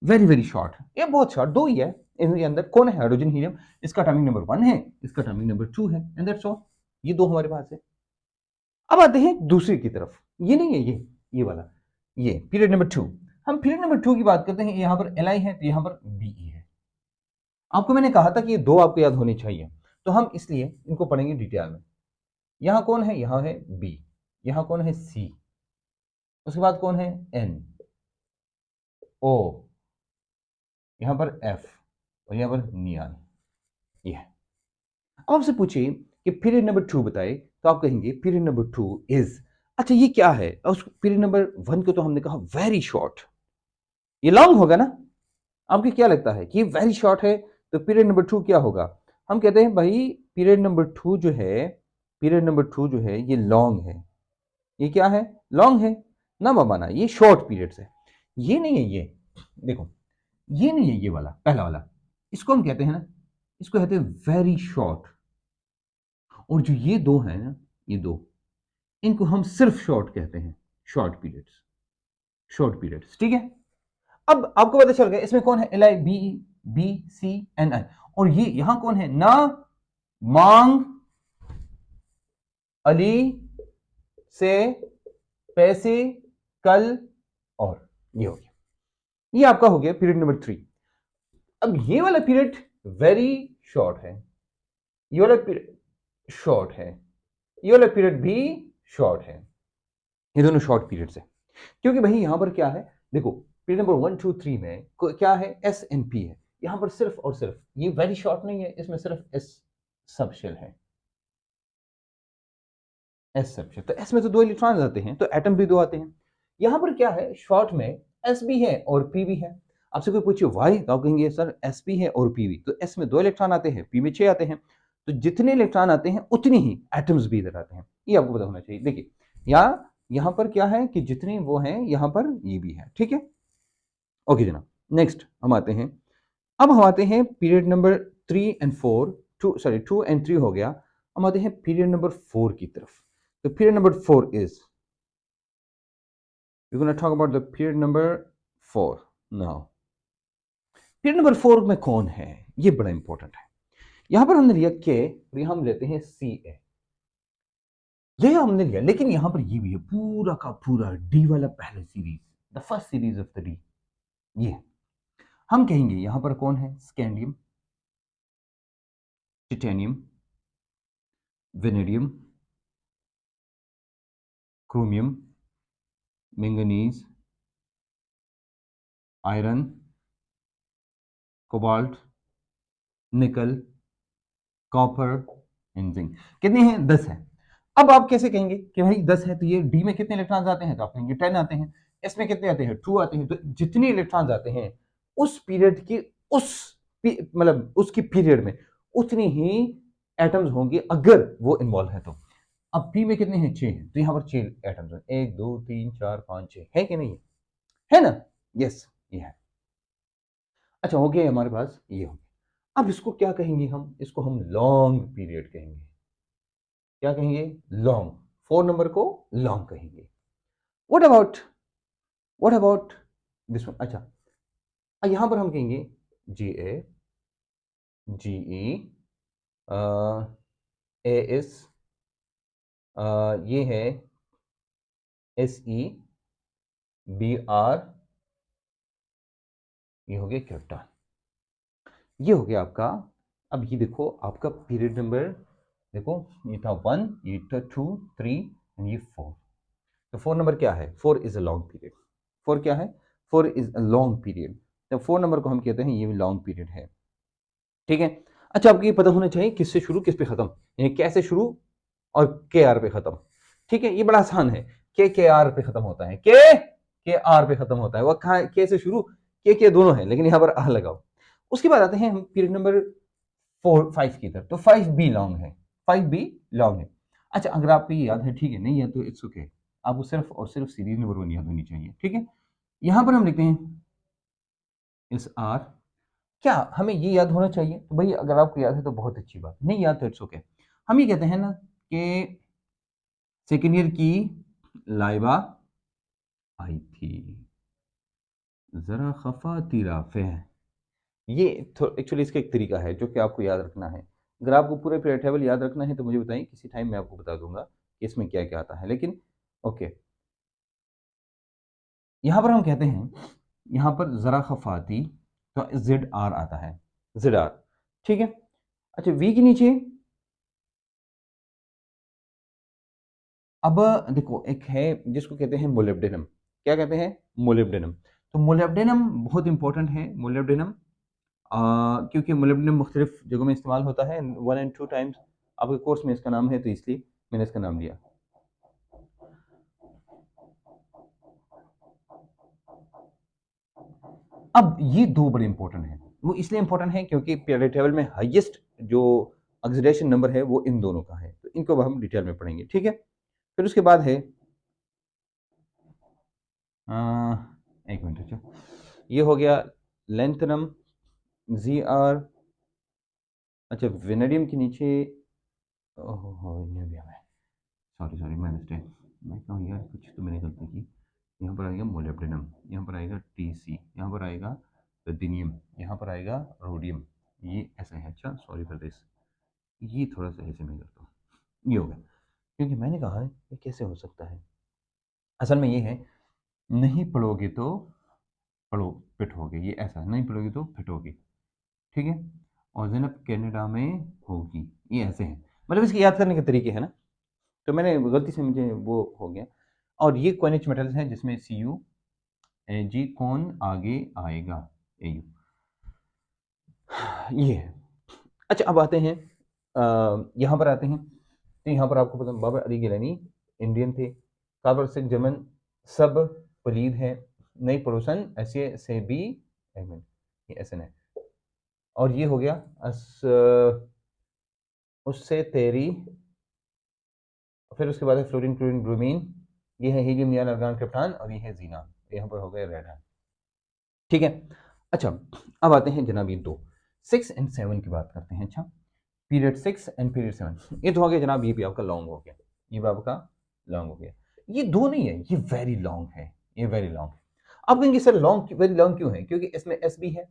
वेरी वेरी शॉर्ट। ये बहुत शॉर्ट, दो ही है इनके अंदर। कौन है? Hydrogen helium. इसका टाइमिंग नंबर 1 है, इसका टाइमिंग नंबर 2 है, एंड दैट्स ऑल। ये दो हमारे पास है। अब आते हैं दूसरी की तरफ, ये नहीं है, ये वाला, ये पीरियड नंबर 2। हम पीरियड नंबर 2 की बात करते हैं। यहाँ पर Li है, तो यहाँ पर Be है। आपको मैंने कहा था कि ये दो आपको याद होनी चाहिए, तो हम इसलिए इनको पढ़ेंगे डिटेल में। यहाँ कौन है? यहाँ है बी। यहाँ कौन है? सी। उसके बाद कौन है? एन, ओ, यहाँ पर एफ, और यहाँ पर नियान। ये है। अब आपसे पूछिए कि पीरियड नंबर 2 बताए, तो आप कहेंगे पीरियड नंबर 2 इज, अच्छा ये क्या है? उस पीरियड नंबर 1 को तो हमने कहा वेरी शॉर्ट, ये लॉन्ग होगा ना। आपको क्या लगता है कि वेरी शॉर्ट है, तो पीरियड नंबर 2 क्या होगा? हम कहते हैं भाई पीरियड नंबर 2 जो है, पीरियड नंबर 2 जो है ये लॉन्ग है। ये क्या है? लॉन्ग है ना बाबा ना, ये शॉर्ट पीरियड्स है। ये नहीं है, ये देखो, ये नहीं है, ये वाला पहला वाला, इसको हम कहते हैं ना, इसको कहते हैं वेरी शॉर्ट। और जो ये दो है ना, ये दो, इनको हम सिर्फ शॉर्ट कहते हैं, शॉर्ट पीरियड्स, शॉर्ट पीरियड्स, ठीक है। अब आपको पता चल गया इसमें कौन है, L I B, B C N I, और ये यहां कौन है, ना, मांग, अली, से, पैसे, कल, और ये हो गया, ये आपका हो गया पीरियड नंबर 3। अब ये वाला पीरियड वेरी शॉर्ट है, ये वाला पीरियड शॉर्ट है, ये वाला पीरियड भी शॉर्ट है, ये दोनों शॉर्ट पीरियड्स है। क्योंकि भाई यहां पर क्या है, देखो पीरियड नंबर 1 2 3 में क्या है, एस एन पी है, यहां पर सिर्फ और सिर्फ ये वेरी शॉर्ट नहीं है, इसमें सिर्फ एस सब शेल है, एस सब शेल, तो एस में तो 2 इलेक्ट्रॉन आते हैं, तो एटम भी 2 आते हैं। यहां पर क्या है, शॉर्ट में एस भी है और पी भी है। आपसे कोई पूछे वाई, तो आप कहेंगे सर एस पी है और पी भी, तो एस में 2 इलेक्ट्रॉन आते हैं, पी में 6 आते हैं, तो जितने इलेक्ट्रॉन आते हैं उतनी ही एटम्स भी इधर आते हैं, ये आपको पता होना चाहिए। देखिए यहां पर क्या है कि जितने वो हैं यहां पर ये भी है, ठीक है। ओके जनाब, नेक्स्ट हम आते हैं, अब हम आते हैं पीरियड नंबर 3 और 4, 2 और 3 हो गया, हम आते हैं पीरियड नंबर 4 की तरफ। तो period number 4 is, we're going to talk about the period number 4 now। Period number 4 में कौन है, ये बड़ा इंपॉर्टेंट है। यहां पर हमने लिया के, और यहां हम लेते हैं सी ए, ये हमने लिया, लेकिन यहां पर ये भी है पूरा का पूरा डी वाला पहला series, the first series of the D, ये हम कहेंगे यहां पर कौन है, scandium, titanium, vanadium, chromium, manganese, iron, cobalt, निकल, कॉपर एंड जिंक। कितने हैं, 10 हैं। अब आप कैसे कहेंगे कि भाई 10 है, तो ये डी में कितने इलेक्ट्रॉन्स आते हैं, तो आप कहेंगे 10 आते हैं, एस में कितने आते हैं, 2 आते हैं। तो जितने इलेक्ट्रॉन्स आते हैं उस पीरियड की, उस मतलब उसकी पीरियड में उतनी ही एटम्स होंगे अगर वो इन्वॉल्व है तो। अब पी में कितने हैं, 6 हैं, तो यहाँ पर 6 एटम्स हैं, 1 2 3 4 5 6 है कि नहीं है, है ना, यस ये है। अच्छा हो गया हमारे पास, ये हो गया। अब इसको क्या कहेंगे हम, इसको हम लॉन्ग पीरियड कहेंगे, क्या कहेंगे, लॉन्ग, 4 नंबर को लॉन्ग कहेंगे। What about, what about this one, अच्छा यहां पर हम कहेंगे जी ए, जी ई, ए एस, ये है एस ई, बी आर, ये हो गया क्रिप्टॉन, ये हो गया आपका। अब ये देखो आपका पीरियड नंबर, देखो ये था 1, ये था 2 3 एंड ये 4, तो 4 नंबर क्या है, 4 इज अ लॉन्ग पीरियड, 4 क्या है, 4 इज अ लॉन्ग पीरियड, तो 4 नंबर को हम कहते हैं ये भी लॉन्ग पीरियड है, ठीक है। अच्छा आपको ये पता होना चाहिए किससे शुरू किस पे खत्म, यानी कैसे शुरू और के आर पे खत्म, ठीक है, ये बड़ा आसान है, के आर पे खत्म होता है, के आर पे खत्म होता है, वो कहाँ के से शुरू, के दोनों है, लेकिन यहाँ पर आ लगाओ। उसके बाद आते हैं हम पीरियड नंबर 5 की तरफ, तो 5 बी लॉन्ग है, 5 बी लॉन्ग है। अच्छा अगर आपको ये याद है, ठीक है, नहीं है तो इट्स ओके, आपको सिर्फ और सिर्फ सीरीज नंबर 1 याद होनी चाहिए, ठीक है। यहां पर हम लिखते हैं इस आर, क्या हमें ये याद होना चाहिए, तो भाई अगर आपको याद है तो बहुत अच्छी बात, नहीं याद तो इट्स ओके। हम ये कहते हैं ना कि सेकेंड ईयर की लाइबा आई थी, जरा खफा तिराफे, ये एक्चुअली इसका एक तरीका है जो कि आपको याद रखना है। अगर आपको पूरे पीरियड टेबल याद रखना है तो मुझे बताइए, किसी टाइम मैं आपको बता दूंगा कि इसमें क्या क्या आता है, लेकिन ओके। यहाँ पर हम कहते हैं, यहाँ पर जरा खफाती, तो जेड आर आता है, जेड आर, ठीक है। अच्छा वी के नीचे, अब देखो एक है जिसको कहते हैं मोलिब्डेनम, क्या कहते हैं, मोलिब्डेनम। तो मोलिब्डेनम बहुत इंपॉर्टेंट है, मोलिब्डेनम, क्योंकि मोलिब्डेनम मुख्तलिफ जगहों में इस्तेमाल होता है, 1 and 2 टाइम्स आपके कोर्स में इसका नाम है, तो इसलिए मैंने इसका नाम लिया। अब ये दो बड़े इंपॉर्टेंट हैं, वो इसलिए इंपॉर्टेंट है क्योंकि पीरियड टेबल में हाईएस्ट जो ऑक्सीडेशन नंबर है वो इन दोनों का है, तो इनको हम डिटेल में पढ़ेंगे, ठीक है। फिर उसके बाद है एक मिनट, अच्छा ये हो गया लेंथनम Zr, अच्छा वेनेडियम के नीचे, ओहो इन्हें भी हमें, सॉरी सॉरी माय मिस्टेक, मैं कहूँ यार कुछ तो मैंने गलती की। यहाँ पर आएगा मोलिब्डेनम, यहाँ पर आएगा Tc, यहाँ पर आएगा रुथेनियम, यहाँ पर आएगा रोडियम, ये ऐसा है। अच्छा सॉरी फॉर दिस, ये थोड़ा सा ऐसे मैं करता हूँ, ये हो गया, क्योंकि मैंने कहा है ये कैसे हो सकता है। असल में ये है, नहीं पढ़ोगे तो पढ़ो पिटोगे, ये ऐसा, नहीं पढ़ोगे तो पिटोगे, ठीक है। और ज़ैनब कनाडा में होगी, ये ऐसे है, मतलब इसके याद करने के तरीके हैं ना, तो मैंने गलती से मुझे वो हो गया। और ये कॉइनेज मेटल्स हैं जिसमें Cu Ag कौन आगे आएगा, Au, ये है। अच्छा अब आते हैं यहाँ पर आते हैं, तो यहाँ पर आपको पता बाबर अली गिलानी इंडियन थे, काबर से जर्मन, सब पलीद है, नई पड़ोसन ऐसे से भी एमन, ये एस एन है। और ये हो गया उससे तेरी, फिर उसके बाद है फ्लोरीन क्लोरीन ब्रोमीन, ये है हीलियम नियॉन आर्गन क्रिप्टॉन, और ये है जीना, यहाँ पर हो गया रेड है, ठीक है। अच्छा अब आते हैं जनाब ये दो 6 एंड 7 की बात करते हैं। अच्छा पीरियड 6 एंड पीरियड 7, ये तो हो गया जनाब, ये भी आपका लॉन्ग हो गया, ये भी आपका लॉन्ग हो गया। ये दो नहीं है, ये वेरी लॉन्ग है, ये वेरी लॉन्ग है। आप कहेंगे सर लॉन्ग, वेरी लॉन्ग क्यों है? क्योंकि इसमें एस भी है,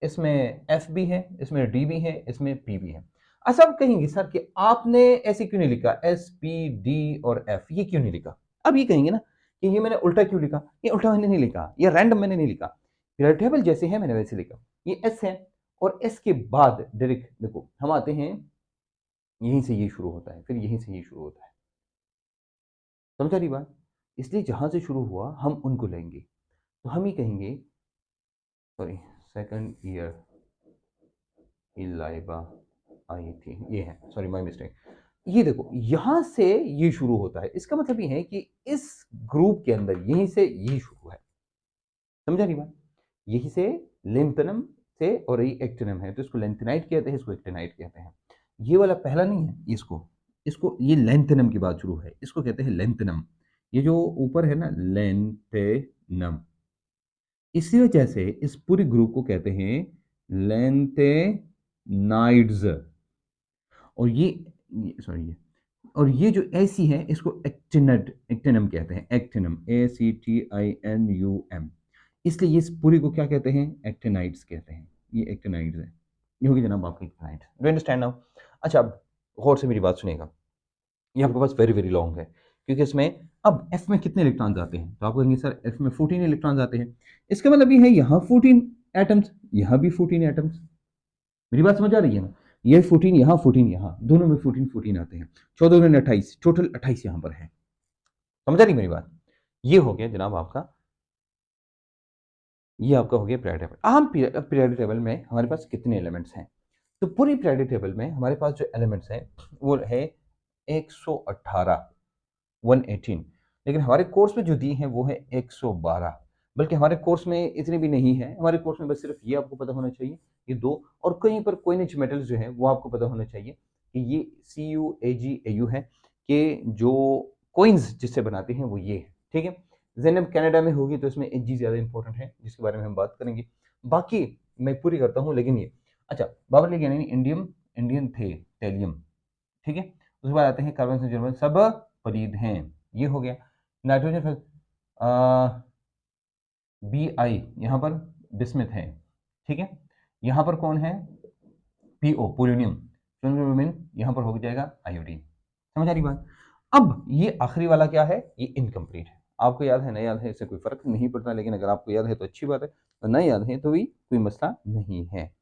इसमें एफ भी है, इसमें डी भी है, इसमें पी भी है। अच्छा आप कहेंगे सर कि आपने ऐसे क्यों नहीं लिखा एस पी डी और एफ, ये क्यों नहीं लिखा? अब ये कहेंगे ना कि ये मैंने उल्टा क्यों लिखा, ये उल्टा मैंने नहीं लिखा, ये रैंडम मैंने नहीं लिखा, पीरियड टेबल जैसे है मैंने वैसे लिखा। ये एस है, और एस के बाद डायरेक्ट देखो हम आते हैं, यहीं से ये शुरू होता है, फिर यहीं से ये शुरू होता है, समझा रही बात? इसलिए जहां से शुरू हुआ हम उनको लेंगे, तो हम ही कहेंगे, सॉरी सेकंड ईयर इलाइबा आई थी, ये है, सॉरी माय मिस्टेक। ये देखो यहां से ये शुरू होता है, इसका मतलब ये है कि इस ग्रुप के अंदर यहीं से ये शुरू है, समझा रही बात? यहीं से लेंथनम से, और ये एक्टिनम है, तो इसको लेंथेनाइट कहते हैं, इसको एक्टिनाइट कहते हैं। ये वाला पहला नहीं है, इसको इसको ये लेंथनम की बात शुरू है, इसको कहते हैं लेंथनम, ये जो ऊपर है ना लेंथेनम, इसी वजह से इस पूरे ग्रुप को कहते हैं लेंथेनाइड्स। और ये सॉरी ये, और ये जो ऐसी है इसको एक्टिनड एक्टिनम कहते हैं, एक्टिनम ACTINUM, इसलिए ये इस पूरी को क्या कहते हैं, एक्टिनाइड्स कहते हैं, ये एक्टिनाइड्स है, ये होगी जनाब आपकी एक्टिनाइड, डू अंडरस्टैंड नाउ? अच्छा अब गौर से मेरी बात सुनेगा, ये आपके पास वेरी वेरी लॉन्ग है, क्योंकि इसमें अब एफ में कितने इलेक्ट्रॉन्स आते हैं, तो आप कहेंगे सर एफ में 14 इलेक्ट्रॉन्स आते हैं, इसका मतलब ये है यहाँ 14 एटम्स, यहाँ भी 14 एटम्स, मेरी बात समझ आ रही है ना? ये 14 यहाँ 14 यहाँ, दोनों में 14 14 आते हैं, 14 में 28, टोटल 28 यहाँ पर है, समझ आ रही मेरी बात? ये हो गया जनाब आपका, ये आपका हो गया पीरियोडिक टेबल। आम पीरियोडिक टेबल में हमारे पास कितने एलिमेंट्स हैं? तो पूरी पीरियोडिक टेबल में हमारे पास जो एलिमेंट्स हैं वो है 118, 118, लेकिन हमारे कोर्स में जो दी है वो है 112, बल्कि हमारे कोर्स में इतने भी नहीं है, हमारे कोर्स में बस सिर्फ ये आपको पता होना चाहिए, ये दो, और कहीं पर कोइनेज मेटल्स जो है वो आपको पता होना चाहिए कि ये CuAgAu है, कि जो कोइंस जिससे बनाते हैं वो ये है, ठीक है। ज़ैनब कनाडा में होगी तो इसमें Ag ज़्यादा इंपॉर्टेंट है, जिसके बारे में हम बात करेंगे, बाकी मैं पूरी करता हूँ, लेकिन ये अच्छा बाबर लिख यानी इंडियम, इंडियन थे टेलियम, ठीक है। उसके बाद आते हैं कार्बन से जर्मन, सब परीद हैं, ये हो गया। नाइट्रोजन फिर Bi यहाँ पर बिस्मिथ है, ठीक है। यहाँ पर कौन है, PO पोलोनियम, सोडियम यहाँ पर हो जाएगा आयोडीन, समझ आ रही बात? अब ये आखिरी वाला क्या है, ये इनकम्प्लीट है, आपको याद है नहीं याद है इससे कोई फर्क नहीं पड़ता, लेकिन अगर आपको याद है तो अच्छी बात है, और नहीं याद है तो भी कोई मसला नहीं है।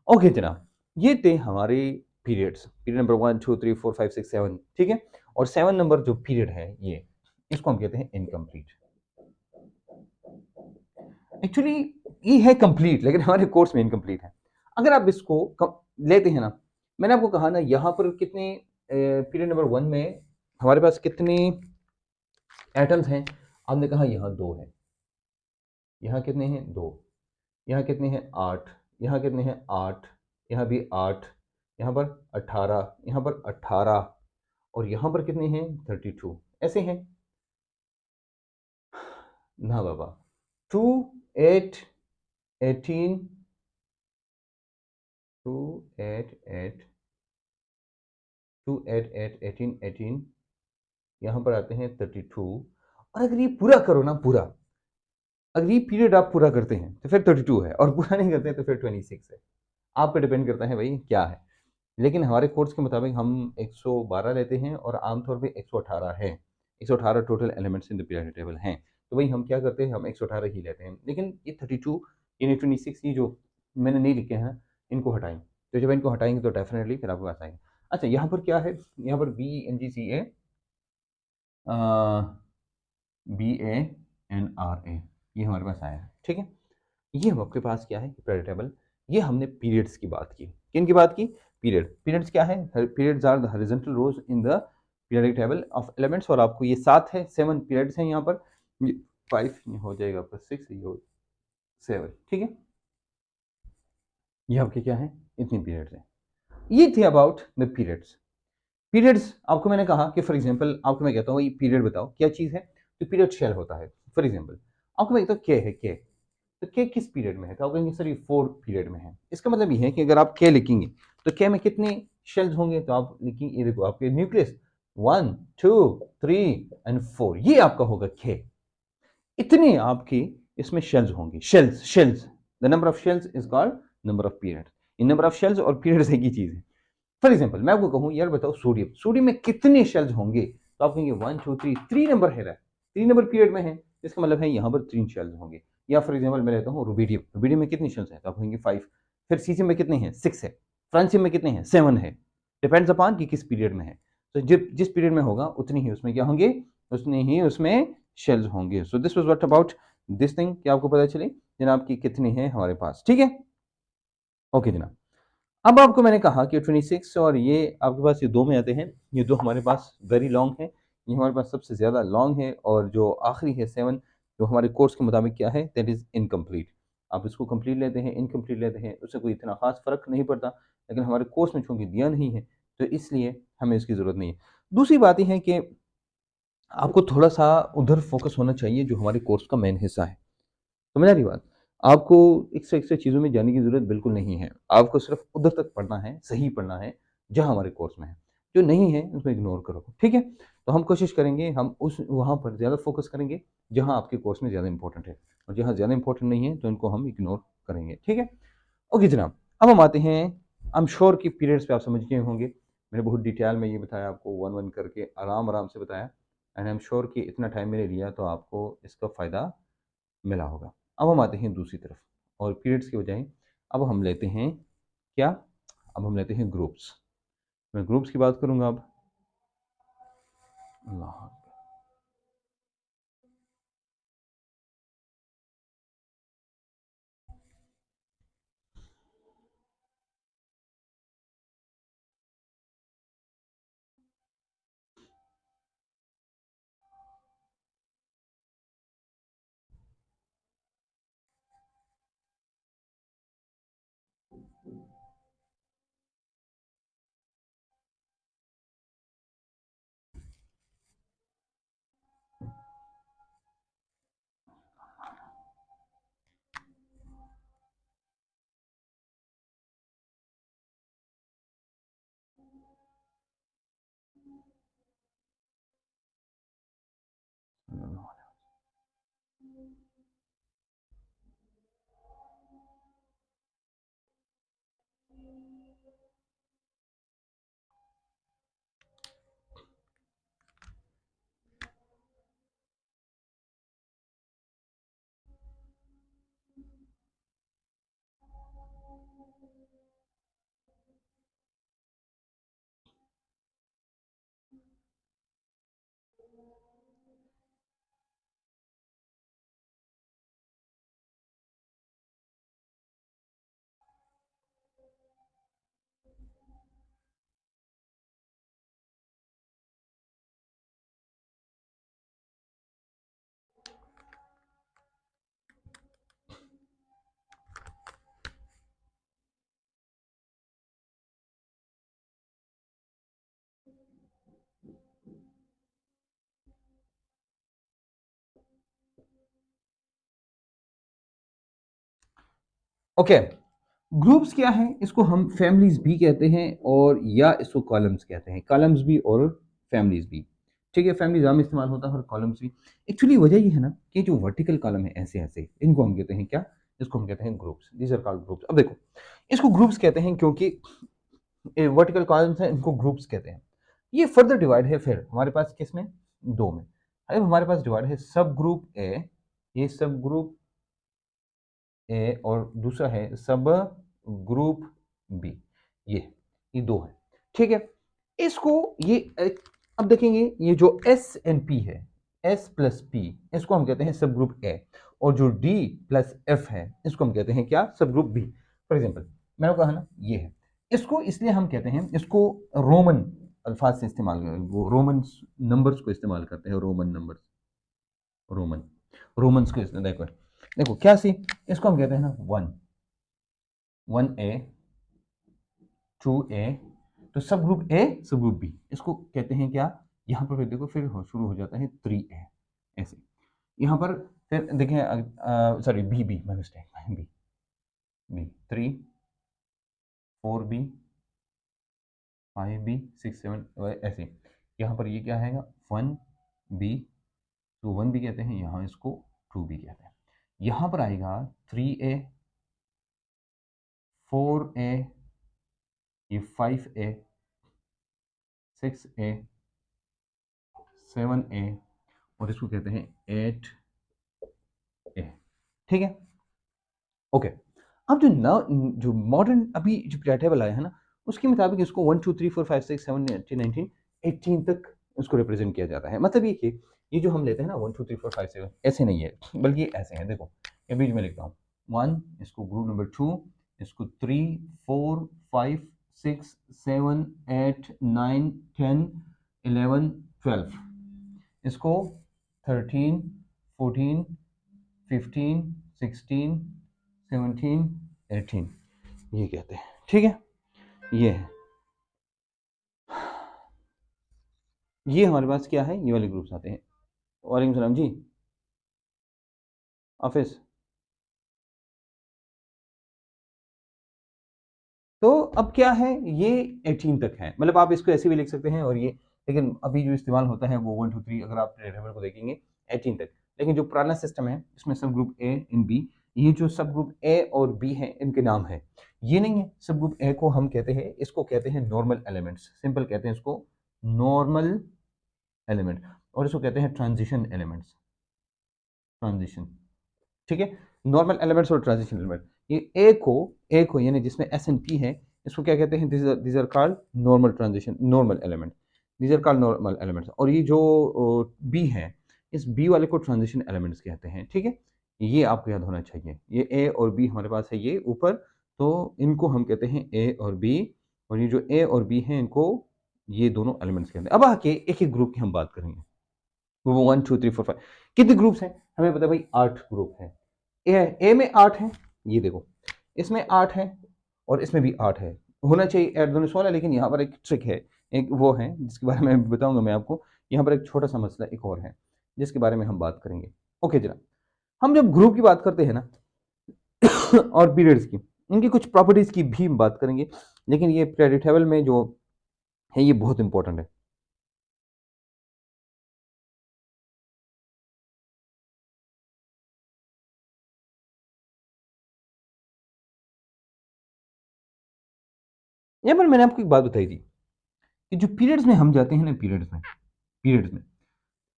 ओके जनाब, ये थे हमारे पीरियड्स, पीरियड नंबर 1 2 3 4 5 6 7, ठीक है। और 7 नंबर जो पीरियड है ये, इसको हम कहते हैं इनकम्प्लीट। एक्चुअली ये है कंप्लीट, लेकिन हमारे कोर्स में इनकम्प्लीट है। अगर आप इसको लेते हैं ना, मैंने आपको कहा ना यहाँ पर कितने पीरियड नंबर 1 में हमारे पास कितने एटम्स हैं, आपने कहा यहाँ 2 है, यहाँ कितने हैं 2, यहाँ कितने हैं 8, यहाँ कितने हैं 8, यहाँ भी 8, यहाँ पर 18, यहाँ पर 18, और यहाँ पर कितने हैं 32, ऐसे हैं ना बाबा, 2 8 18 2 8 8 2 8 8 18 18, यहाँ पर आते हैं 32। और अगर ये पूरा करो ना, पूरा अगर ये पीरियड आप पूरा करते हैं तो फिर 32 है, और पूरा नहीं करते हैं तो फिर 26 है। आप पे डिपेंड करता है भाई क्या है। लेकिन हमारे कोर्स के मुताबिक हम 112 लेते हैं, और आमतौर पे 118 है। 118 total elements in the periodic table हैं। तो वही हम क्या करते हैं, हम 118 ही लेते हैं। लेकिन ये 32 यानी 26 ये जो मैंने नहीं लिखे हैं, इनको हटाएं। तो जब इनको हटाएंगे तो डेफिनेटली फिर आपके पास आएंगे। अच्छा, यहाँ पर क्या है, यहाँ पर BNGCA, BANRA, ये हमारे पास आया है। ठीक है, ये हम आपके पास क्या है, पीरियड टेबल। ये हमने पीरियड्स की बात की। किन की बात की? पीरियड्स क्या है? Periods are the horizontal rows in the periodic table of elements. और आपको ये 7 है, 7 पीरियड्स हैं यहाँ पर। 5 हो जाएगा आपका 6, ये हो 7। ठीक है, ये आपके क्या है, इतनी पीरियड्स हैं। ये थे अबाउट द पीरियड्स। पीरियड्स आपको मैंने कहा कि फॉर एग्जांपल आपको मैं कहता हूँ ये पीरियड बताओ क्या चीज़ है, तो पीरियड शेल होता है। फॉर एग्जांपल आपको मैं कहता हूँ के है, के, तो के किस पीरियड में है, तो आप कहेंगे सर ये 4 पीरियड में है। इसका मतलब ये है कि अगर आप के लिखेंगे तो के में कितने शेल्स होंगे, तो आप लिखेंगे, ये देखो आपके न्यूक्लियस 1 2 3 एंड 4, ये आपका होगा के। इतने आपके इसमें शेल्स होंगे। Shells, the number of shells is called number of period. In number of shells और पीरियड्स एक ही चीज है। फॉर एग्जाम्पल मैं आपको कहूँ यार बताओ सोडियम, सोडियम में कितने शेल्स होंगे, तो आप कहेंगे 1 2 3, 3 नंबर है, 3 नंबर पीरियड में है, इसका मतलब है यहाँ पर 3 शेल्स होंगे। या फॉर एग्जाम्पल मैं लेता हूँ रुबीडियम, रुबीडियम में कितनी शेल्स है, तो आप कहेंगे 5। फिर सीजियम में कितने हैं, 6 है। फ्रांसियम में कितने हैं, 7 है। डिपेंड्स अपॉन कि किस पीरियड में है। तो जिस पीरियड में होगा उतनी ही उसमें क्या होंगे, उतने ही उसमें शेल्स होंगे। So this was what about this thing, कि आपको पता चले जनाब की कितनी है हमारे पास। ठीक है, ओके जनाब। अब आपको मैंने कहा कि 26 और ये आपके पास ये दो में आते हैं। ये दो हमारे पास वेरी लॉन्ग है, ये हमारे पास सबसे ज़्यादा लॉन्ग है। और जो आखिरी है 7, जो हमारे कोर्स के मुताबिक क्या है, दैट इज़ इनकम्प्लीट। आप इसको कंप्लीट लेते हैं, इनकम्प्लीट लेते हैं, उससे कोई इतना खास फ़र्क नहीं पड़ता। लेकिन हमारे कोर्स में चूँकि दिया नहीं है तो इसलिए हमें इसकी ज़रूरत नहीं है। दूसरी बात ये है कि आपको थोड़ा सा उधर फोकस होना चाहिए जो हमारे कोर्स का मेन हिस्सा है। समझ आ रही बात? आपको एक से चीज़ों में जाने की ज़रूरत बिल्कुल नहीं है। आपको सिर्फ़ उधर तक पढ़ना है, सही पढ़ना है, जहाँ हमारे कोर्स में है। जो नहीं है, उसको इग्नोर करो, ठीक है? तो हम कोशिश करेंगे, हम उस वहाँ पर ज़्यादा फ़ोकस करेंगे, जहाँ आपके कोर्स में ज़्यादा इम्पोर्टेंट है। और जहाँ ज़्यादा इम्पोर्टेंट नहीं है, तो इनको हम इग्नोर करेंगे, ठीक है? ओके जनाब, अब हम आते हैं, आई एम श्योर कि पीरियड्स पे आप समझ गए होंगे। मैंने बहुत डिटेल में ये बताया आपको, वन-वन करके आराम-आराम से बताया। एंड आई एम श्योर कि इतना टाइम मैंने लिया, तो आपको इसका फ़ायदा मिला होगा। अब हम आते हैं दूसरी तरफ, और पीरियड्स के बजाय अब हम लेते हैं क्या? अब हम लेते हैं ग्रुप्स। मैं ग्रुप्स की बात करूँगा अब। अल्लाह, ओके, ग्रुप्स क्या है? इसको हम फैमिलीज भी कहते हैं और या इसको कॉलम्स कहते हैं, कॉलम्स भी और फैमिलीज भी। ठीक है, फैमिलीज आम इस्तेमाल होता है और कॉलम्स भी। एक्चुअली वजह ये है ना कि जो वर्टिकल कॉलम है ऐसे ऐसे, इनको हम कहते हैं क्या? इसको हम कहते हैं groups. These are called groups. अब देखो, इसको ग्रुप्स कहते हैं क्योंकि वर्टिकल कॉलम्स हैं, इनको ग्रुप्स कहते हैं। ये फर्दर डिवाइड है फिर हमारे पास किस में? दो में। अब हमारे पास डिवाइड है सब ग्रुप ए, ये सब ग्रुप ए, और दूसरा है सब ग्रुप बी। ये दो है। ठीक है, इसको ये अब देखेंगे, ये जो एस एंड पी है, एस प्लस पी, इसको हम कहते हैं सब ग्रुप ए, और जो डी प्लस एफ है इसको हम कहते हैं क्या? सब ग्रुप बी। फॉर एग्जाम्पल मैंने कहा ना ये है, इसको इसलिए हम कहते हैं, इसको रोमन अल्फाज से इस्तेमाल करें, वो रोमन नंबर्स को इस्तेमाल करते हैं, रोमन नंबर्स, रोमन रोमन्स को देखो, देखो क्या सी, इसको हम कहते हैं ना वन, वन ए, टू ए, तो सब ग्रुप ए सब ग्रुप बी, इसको कहते हैं क्या? यहाँ पर फिर देखो, फिर शुरू हो जाता है थ्री ए, ऐसे यहाँ पर फिर देखें, sorry B, B my mistake, B, B three, four B, five B, six seven, ऐसे। यहाँ पर ये क्या है? वन बी, तो वन बी कहते हैं, यहाँ इसको टू बी कहते हैं। यहाँ पर आएगा थ्री ए, फोर ए, ये फाइव ए, सिक्स ए, सेवन ए, और इसको कहते हैं एट ए। ठीक है, ओके। अब जो मॉडर्न अभी जो टेबल आया है ना, उसके मुताबिक इसको 1 2 3 4 5 6 7 8 19 18 तक उसको रिप्रेजेंट किया जाता है। मतलब ये कि ये जो हम लेते हैं ना 1 2 3 4 5 7, ऐसे नहीं है, बल्कि ऐसे हैं। देखो ये बीच में लिखता हूँ, वन, इसको ग्रुप नंबर टू, इसको three, four, five, six, seven, eight, nine, 10, 11, 12, इसको 13, 14, 15, 16, 17, 18 ये कहते हैं। ठीक है, ये है, ये हमारे पास क्या है? ये वाले ग्रुप्स आते हैं। वालेकुम सलाम जी, ऑफिस। तो अब क्या है, ये 18 तक है, मतलब आप इसको ऐसे भी लिख सकते हैं, और ये, लेकिन अभी जो इस्तेमाल होता है वो 1 2 3, अगर आप टेबल को देखेंगे 18 तक। लेकिन जो पुराना सिस्टम है इसमें सब ग्रुप ए इन बी, ये जो सब ग्रुप ए और बी है इनके नाम है, ये नहीं है। सब ग्रुप ए को हम कहते हैं, इसको कहते हैं नॉर्मल एलिमेंट्स, सिंपल कहते हैं इसको नॉर्मल एलिमेंट, और इसको कहते हैं ट्रांजिशन एलिमेंट्स, ट्रांजिशन। ठीक है, नॉर्मल एलिमेंट्स और ट्रांजिशन एलिमेंट। ये ए को यानी जिसमें एस एंड पी है, इसको क्या कहते हैं? These are called normal transition, normal element, these are called normal elements. और ये जो बी है, इस बी वाले को ट्रांजिशन एलिमेंट्स कहते हैं। ठीक है, ये आपको याद होना चाहिए। ये ए और बी हमारे पास है ये ऊपर, तो इनको हम कहते हैं ए और बी, और ये जो ए और बी हैं इनको ये दोनों एलिमेंट्स कहते हैं। अब आके एक एक ग्रुप की हम बात करेंगे। Group one two three four five, कितने ग्रुप्स हैं? हमें पता है भाई 8 ग्रुप हैं। ए में 8 है, ये देखो, इसमें 8 है, और इसमें भी 8 है। होना चाहिए ऐड दोनों 16, लेकिन यहाँ पर एक ट्रिक है, एक वो है जिसके बारे में बताऊंगा मैं आपको। यहाँ पर एक छोटा सा मसला एक और है जिसके बारे में हम बात करेंगे। ओके जरा, हम जब ग्रुप की बात करते हैं ना और पीरियड्स की, इनकी कुछ प्रॉपर्टीज की भी हम बात करेंगे, लेकिन ये प्रेडिक्टेबल में जो है ये बहुत इंपॉर्टेंट है। यहाँ पर मैंने आपको एक बात बताई थी कि जो पीरियड्स में हम जाते हैं ना, पीरियड्स में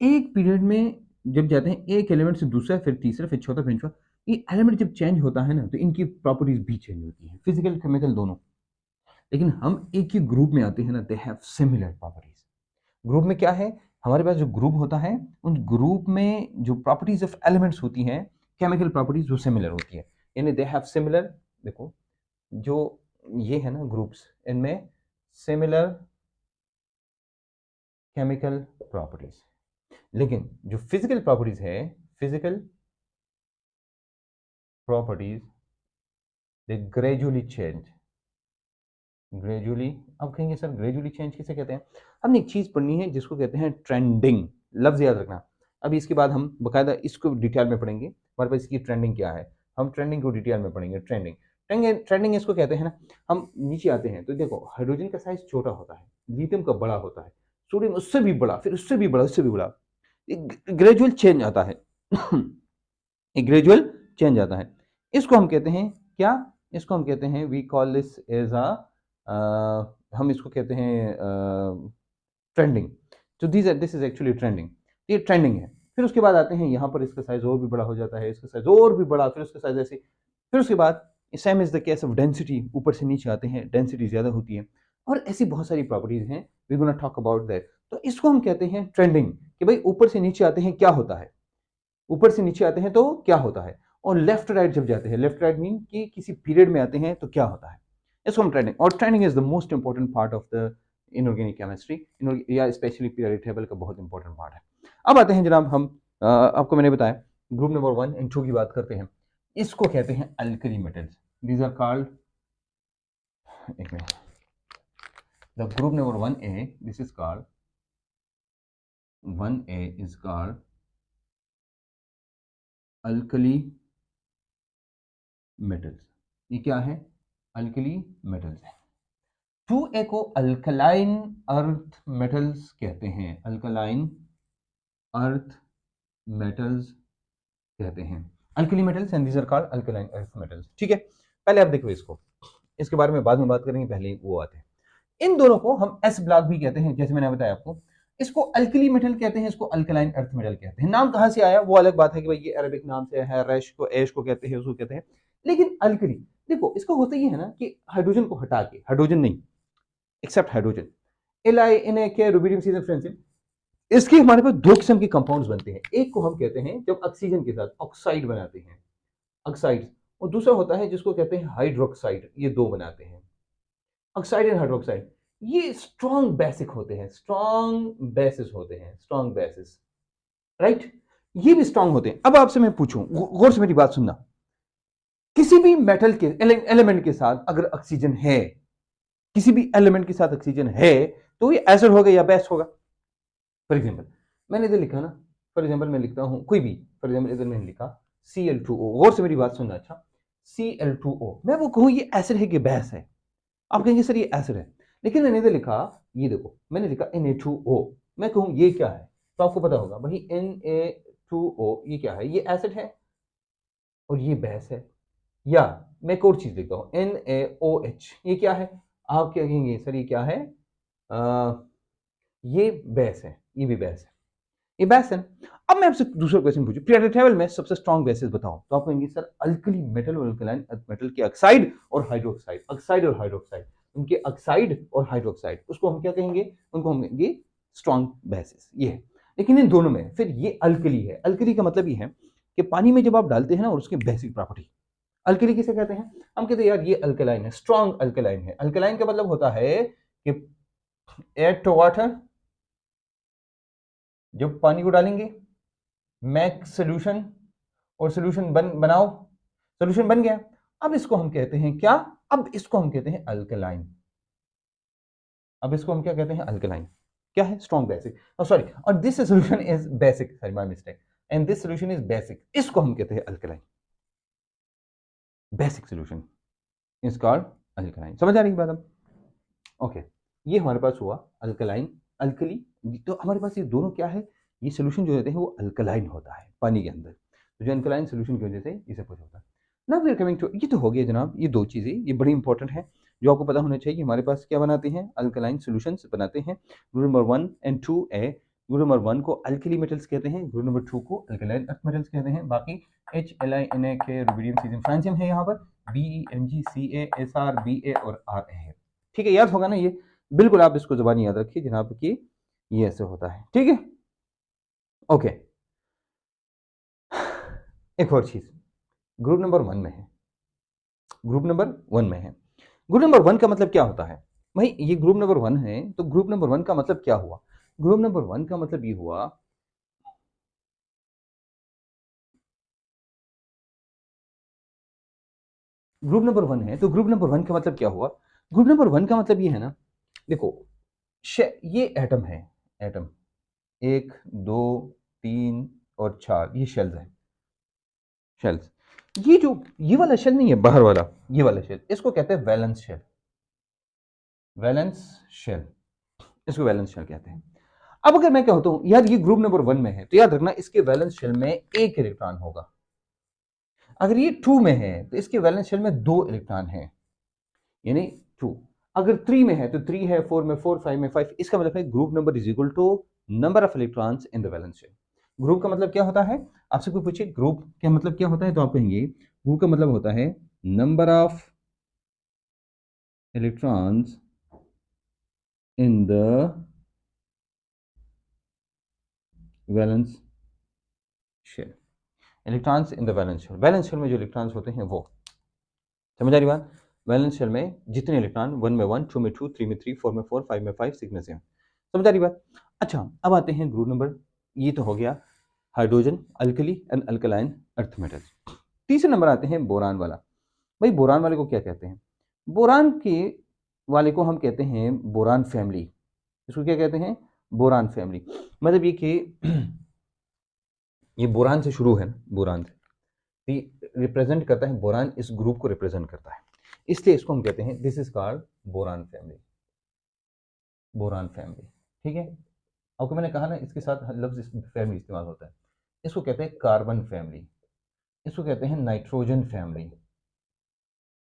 एक पीरियड में जब जाते हैं, एक एलिमेंट से दूसरा, फिर तीसरा, फिर चौथा, फिर चौथा, ये एलिमेंट जब चेंज होता है ना, तो इनकी प्रॉपर्टीज भी चेंज होती है, फिजिकल केमिकल दोनों। लेकिन हम एक ही ग्रुप में आते हैं ना, they have similar properties. Group में क्या है? हमारे पास जो ग्रुप होता है, उन ग्रुप में जो प्रॉपर्टीज ऑफ एलिमेंट्स होती हैं, केमिकल प्रॉपर्टीज, वो सिमिलर होती है, यानी दे हैव सिमिलर। देखो जो ये है ना ग्रुप्स, इनमें सिमिलर केमिकल प्रॉपर्टीज। लेकिन जो फिजिकल प्रॉपर्टीज है, फिजिकल प्रॉपर्टीज, दे ग्रेजुअली चेंज, ग्रेजुअली। अब कहेंगे सर ग्रेजुअली चेंज किसे कहते हैं? हमने एक चीज पढ़नी है जिसको कहते हैं ट्रेंडिंग, लफ्ज याद रखना। अभी इसके बाद हम बकायदा इसको डिटेल में पढ़ेंगे, हमारे पास इसकी ट्रेंडिंग क्या है। हम ट्रेंडिंग को डिटेल में पढ़ेंगे। ट्रेंडिंग ट्रेंडिंग ट्रेंडिंग इसको कहते हैं ना। हम नीचे आते हैं तो देखो हाइड्रोजन का साइज छोटा होता है, लिथियम का बड़ा होता है, सोडियम उससे भी बड़ा, फिर उससे भी बड़ा, उससे भी बड़ा, ग्रेजुअल चेंज आता है। एक ग्रेजुअल चेंज आता है। इसको हम कहते हैं क्या? इसको हम कहते हैं we call this as uh, हम इसको कहते हैं ट्रेंडिंग। तो दिस इज एक्चुअली ट्रेंडिंग। ये ट्रेंडिंग है। फिर उसके बाद आते हैं यहाँ पर, इसका साइज और भी बड़ा हो जाता है, इसका साइज और भी बड़ा, फिर उसका साइज ऐसे। फिर उसके बाद same is the case of density, ऊपर से नीचे आते हैं, डेंसिटी ज्यादा होती है, और ऐसी बहुत सारी प्रॉपर्टीज हैं, we gonna talk about that. तो इसको हम कहते हैं ट्रेंडिंग, कि भाई ऊपर से नीचे आते हैं क्या होता है, ऊपर से नीचे आते हैं तो क्या होता है, और लेफ्ट राइट जब जाते हैं, लेफ्ट राइट मीन कि किसी पीरियड में आते हैं तो क्या होता है, इसको हम ट्रेंडिंग। और trending is the most important part of the inorganic chemistry, या स्पेशली पीरियोडिक टेबल का बहुत इंपॉर्टेंट पार्ट है। अब आते हैं जनाब हम, आपको मैंने बताया ग्रुप नंबर 1 एंड 2 की बात करते हैं। इसको कहते हैं alkali metals, these are called, एक minute, the group number 1A, this is called 1A is called alkali metals. ये क्या है? अल्कली मेटल्स है। 2A को अल्कलाइन अर्थ मेटल्स कहते हैं, अल्कलाइन अर्थ मेटल्स कहते हैं, alkali metals, and these are called alkaline earth metals. ठीक है, पहले आप देखो इसको, इसके बारे में बाद में बात करेंगे, पहले वो आते हैं। इन दोनों को हम एस ब्लॉक भी कहते हैं, जैसे मैंने बताया आपको। इसको अल्कली मेटल कहते हैं, इसको अल्कलाइन अर्थ मेटल कहते हैं। नाम कहां से आया वो अलग बात है कि भाई ये अरबिक नाम से है, रैश को ऐश को कहते हैं, उसको कहते हैं, लेकिन अल्कली, देखो इसका होता ये है ना कि हाइड्रोजन को हटा के, हाइड्रोजन नहीं, except hydrogen, L N A K rubidium season फ्रेंसिन, इसके हमारे पास दो किस्म के कंपाउंड्स बनते हैं। एक को हम कहते हैं जब ऑक्सीजन के साथ ऑक्साइड बनाते हैं, ऑक्साइड, और दूसरा होता है जिसको कहते हैं हाइड्रोक्साइड, ये दो बनाते हैं, ऑक्साइड एंड हाइड्रोक्साइड। ये स्ट्रॉन्ग बेसिक होते हैं, स्ट्रॉन्ग बेसिस होते हैं, स्ट्रॉन्ग बेसिस, राइट, ये भी स्ट्रॉन्ग होते हैं। अब आपसे मैं पूछूं, गौर से मेरी बात सुनना, किसी भी मेटल के एलिमेंट के साथ अगर ऑक्सीजन है, किसी भी एलिमेंट के साथ ऑक्सीजन है, तो ये एसिड होगा या बेस होगा? फॉर एग्जाम्पल मैंने इधर लिखा ना, फॉर एग्जाम्पल मैं लिखता हूं कोई भी, फॉर एग्जाम्पल इधर मैंने लिखा Cl2O, गौर से मेरी बात सुनना, अच्छा, Cl2O, मैं वो कहूं ये एसिड है कि बेस है? आप कहेंगे सर ये एसिड है, लेकिन मैंने इधर लिखा, ये देखो मैंने लिखा Na2O, मैं कहूं ये क्या है, तो आपको पता होगा भाई Na2O ये क्या है, ये एसिड है और ये बेस है। या मैं एक और चीज लिखता हूं NaOH, ये क्या है, आप क्या कहेंगे सर ये क्या है, आ, ये बेस है, ये भी बेस है, ये बेस है। अब मैं आपसे दूसरा क्वेश्चन पूछूं, पीरियोडिक टेबल में सबसे स्ट्रॉन्ग बेसिस बताओ, तो आप कहेंगे सर अल्कली मेटल और अल्कलाइन मेटल के ऑक्साइड और हाइड्रोक्साइड, ऑक्साइड और हाइड्रोक्साइड, उनके ऑक्साइड और हाइड्रोक्साइड, उसको हम क्या कहेंगे, उनको हम कहेंगे स्ट्रॉन्ग बेसिस, ये है। लेकिन इन दोनों में फिर ये अल्कली है, अल्कली का मतलब ये है कि पानी में जब आप डालते हैं ना, और उसकी बेसिक प्रॉपर्टी, अल्कली किसे कहते हैं, हम कहते हैं यार ये अल्कलाइन है, स्ट्रॉन्ग अल्कलाइन है। अल्कलाइन का मतलब होता है कि एड टू वाटर, जब पानी को डालेंगे, मैक सोल्यूशन, और सोल्यूशन बनाओ, सोल्यूशन बन गया, अब इसको हम कहते हैं क्या, अब इसको हम कहते हैं अल्कलाइन, अब इसको हम क्या कहते हैं, अल्कलाइन, क्या है, स्ट्रॉन्ग बेसिक, सॉरी, और this solution is basic, sorry my mistake, and this solution is basic, इसको हम कहते हैं alkaline, basic solution is called alkaline. समझ आ रही बात अब? ओके, ये हमारे पास हुआ अल्कलाइन, अल्कली, तो हमारे पास ये दोनों क्या है, ये सोल्यूशन जो होते हैं वो अल्कलाइन होता है पानी के अंदर, तो जो अल्कलाइन सोल्यूशन की वजह से ये सब कुछ होता है। Now we are coming to, ये तो हो गया जनाब, ये दो चीज़ें ये बड़ी इंपॉर्टेंट है, जो आपको पता होना चाहिए, हमारे पास क्या बनाते हैं, अल्कलाइन सोल्यूशंस बनाते हैं। Group number 1 and 2A, group number 1 को अल्कली मेटल्स कहते हैं, ग्रुप नंबर 2 को अल्कलाइन अर्थ मेटल्स कहते हैं। बाकी HLiNa के रुबिडियम सीजन फ्रांसियम है, यहाँ पर BeMgCa Sr Ba और Ra है। ठीक है, याद होगा ना ये, बिल्कुल आप इसको जुबानी याद रखिए जनाब कि ये ऐसे होता है, ठीक है, ओके। एक और चीज, ग्रुप नंबर 1 में है, ग्रुप नंबर 1 में है, ग्रुप नंबर 1 का मतलब क्या होता है भाई, ये ग्रुप नंबर 1 है, तो ग्रुप नंबर 1 का मतलब क्या हुआ, ग्रुप नंबर 1 का मतलब ये हुआ, ग्रुप नंबर 1 है तो ग्रुप नंबर 1 का मतलब क्या हुआ, ग्रुप नंबर 1 का मतलब ये है ना, देखो ये एटम है, एटम 1 2 3 और 4, ये शेल्स है, शेल्स, ये वाला शेल नहीं है, बाहर वाला ये वाला शेल, इसको कहते हैं वैलेंस शेल। वैलेंस शेल, इसको वैलेंस शेल कहते हैं। अब अगर मैं कहता हूं यार ये ग्रुप नंबर 1 में है, तो याद रखना इसके वैलेंस शेल में एक इलेक्ट्रॉन होगा। अगर ये 2 में है तो इसके वैलेंस शेल में 2 इलेक्ट्रॉन है, यानी 2। अगर 3 में है तो 3 है, 4 में 4, 5 में 5। इसका मतलब है group number is equal to number of electrons in the valence shell. Group का मतलब क्या होता है, आपसे कोई पूछे ग्रुप का मतलब क्या होता है, तो आप कहेंगे ग्रुप का मतलब होता है number of electrons in the valence shell. Electrons in the valence shell, valence shell में जो इलेक्ट्रॉन्स होते हैं वो, समझ आ रही बात। वैलेंस शेल में जितने इलेक्ट्रॉन 1 में 1, 2 में 2, 3 में 3, 4 में 4, 5 में 5, 6 में 7, समझ आ रही बात। अच्छा अब आते हैं ग्रुप नंबर, ये तो हो गया hydrogen, alkali and alkaline earth metals. तीसरे नंबर आते हैं बोरान वाला। भाई बोरान वाले को क्या कहते हैं, बोरान के वाले को हम कहते हैं बोरान फैमिली। इसको क्या कहते हैं, बोरान फैमिली। मतलब ये कि ये बोरान से शुरू है ना, बोरान से रिप्रेजेंट करता है, बोरान इस ग्रुप को रिप्रेजेंट करता है, इसलिए इसको हम कहते हैं this is called boron family. Boron family, ठीक है। आपको मैंने कहा ना इसके साथ लफ्ज फैमिली इस्तेमाल होता है। इसको कहते हैं कार्बन फैमिली, इसको कहते हैं नाइट्रोजन फैमिली,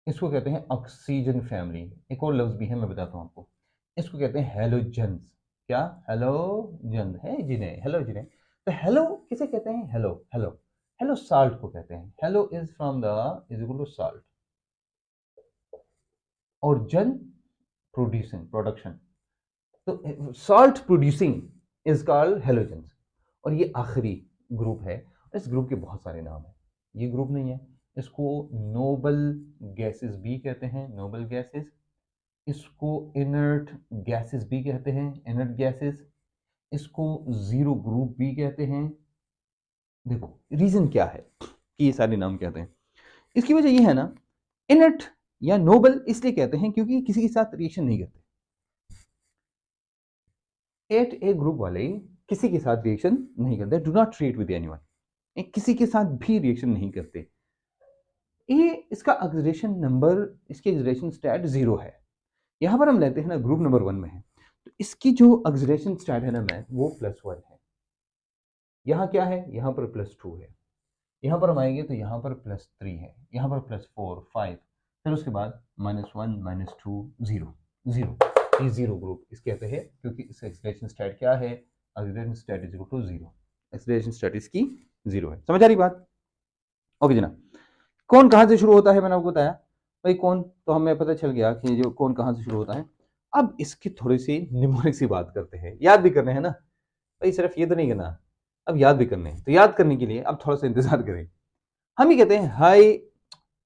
इसको कहते हैं ऑक्सीजन फैमिली। एक और लफ्ज भी है मैं बताता हूँ आपको, इसको कहते हैं हेलोजन्स। क्या, हेलोजन है जिन्हें, हेलो जिन्हें। तो हेलो किसे कहते हैं, हेलो, हेलो, हेलो साल्ट को कहते हैं। Halo is from the is equal to salt, और जन प्रोड्यूसिंग प्रोडक्शन, तो salt producing is called halogens. और ये आखिरी ग्रुप है, इस ग्रुप के बहुत सारे नाम हैं। ये ग्रुप नहीं है, इसको नोबल गैसेस भी कहते हैं, नोबल गैसेस। इसको इनर्ट गैसेस भी कहते हैं, इनर्ट गैसेस। इसको जीरो ग्रुप भी कहते हैं। देखो रीजन क्या है कि ये सारे नाम कहते हैं, इसकी वजह ये है ना, इनर्ट या नोबल इसलिए कहते हैं क्योंकि किसी के साथ रिएक्शन नहीं करते। एट ए ग्रुप वाले किसी के साथ रिएक्शन नहीं करते, do not treat with anyone, किसी के साथ भी रिएक्शन नहीं करते। ये इसका ऑक्सीडेशन नंबर, इसकी ऑक्सीडेशन स्टेट 0 है। यहां पर हम लेते हैं ना ग्रुप नंबर 1 में है, तो इसकी जो ऑक्सीडेशन स्टेट है ना मैथ, वो +1 है। यहाँ क्या है, यहाँ पर +2 है। यहाँ पर हम आएंगे तो यहाँ पर +3 है, यहाँ पर +4, 5, फिर उसके बाद -1, -2, 0, 0। ये 0 ग्रुप इस कहते हैं क्योंकि इसका एक्सीलरेशन स्टेट क्या है, acceleration state is equal to 0। Acceleration state इसकी 0 है, समझ आ रही बात। ओके जनाब, कौन कहाँ से शुरू होता है मैंने आपको बताया। भाई कौन, तो हमें पता चल गया कि जो कौन कहाँ से शुरू होता है। अब इसकी थोड़ी सी निमोनिक सी बात करते हैं, याद भी करने हैं ना भाई, सिर्फ ये तो नहीं करना, अब याद भी करने हैं। तो याद करने के लिए अब थोड़ा सा इंतजार करें। हम ही कहते हैं हाय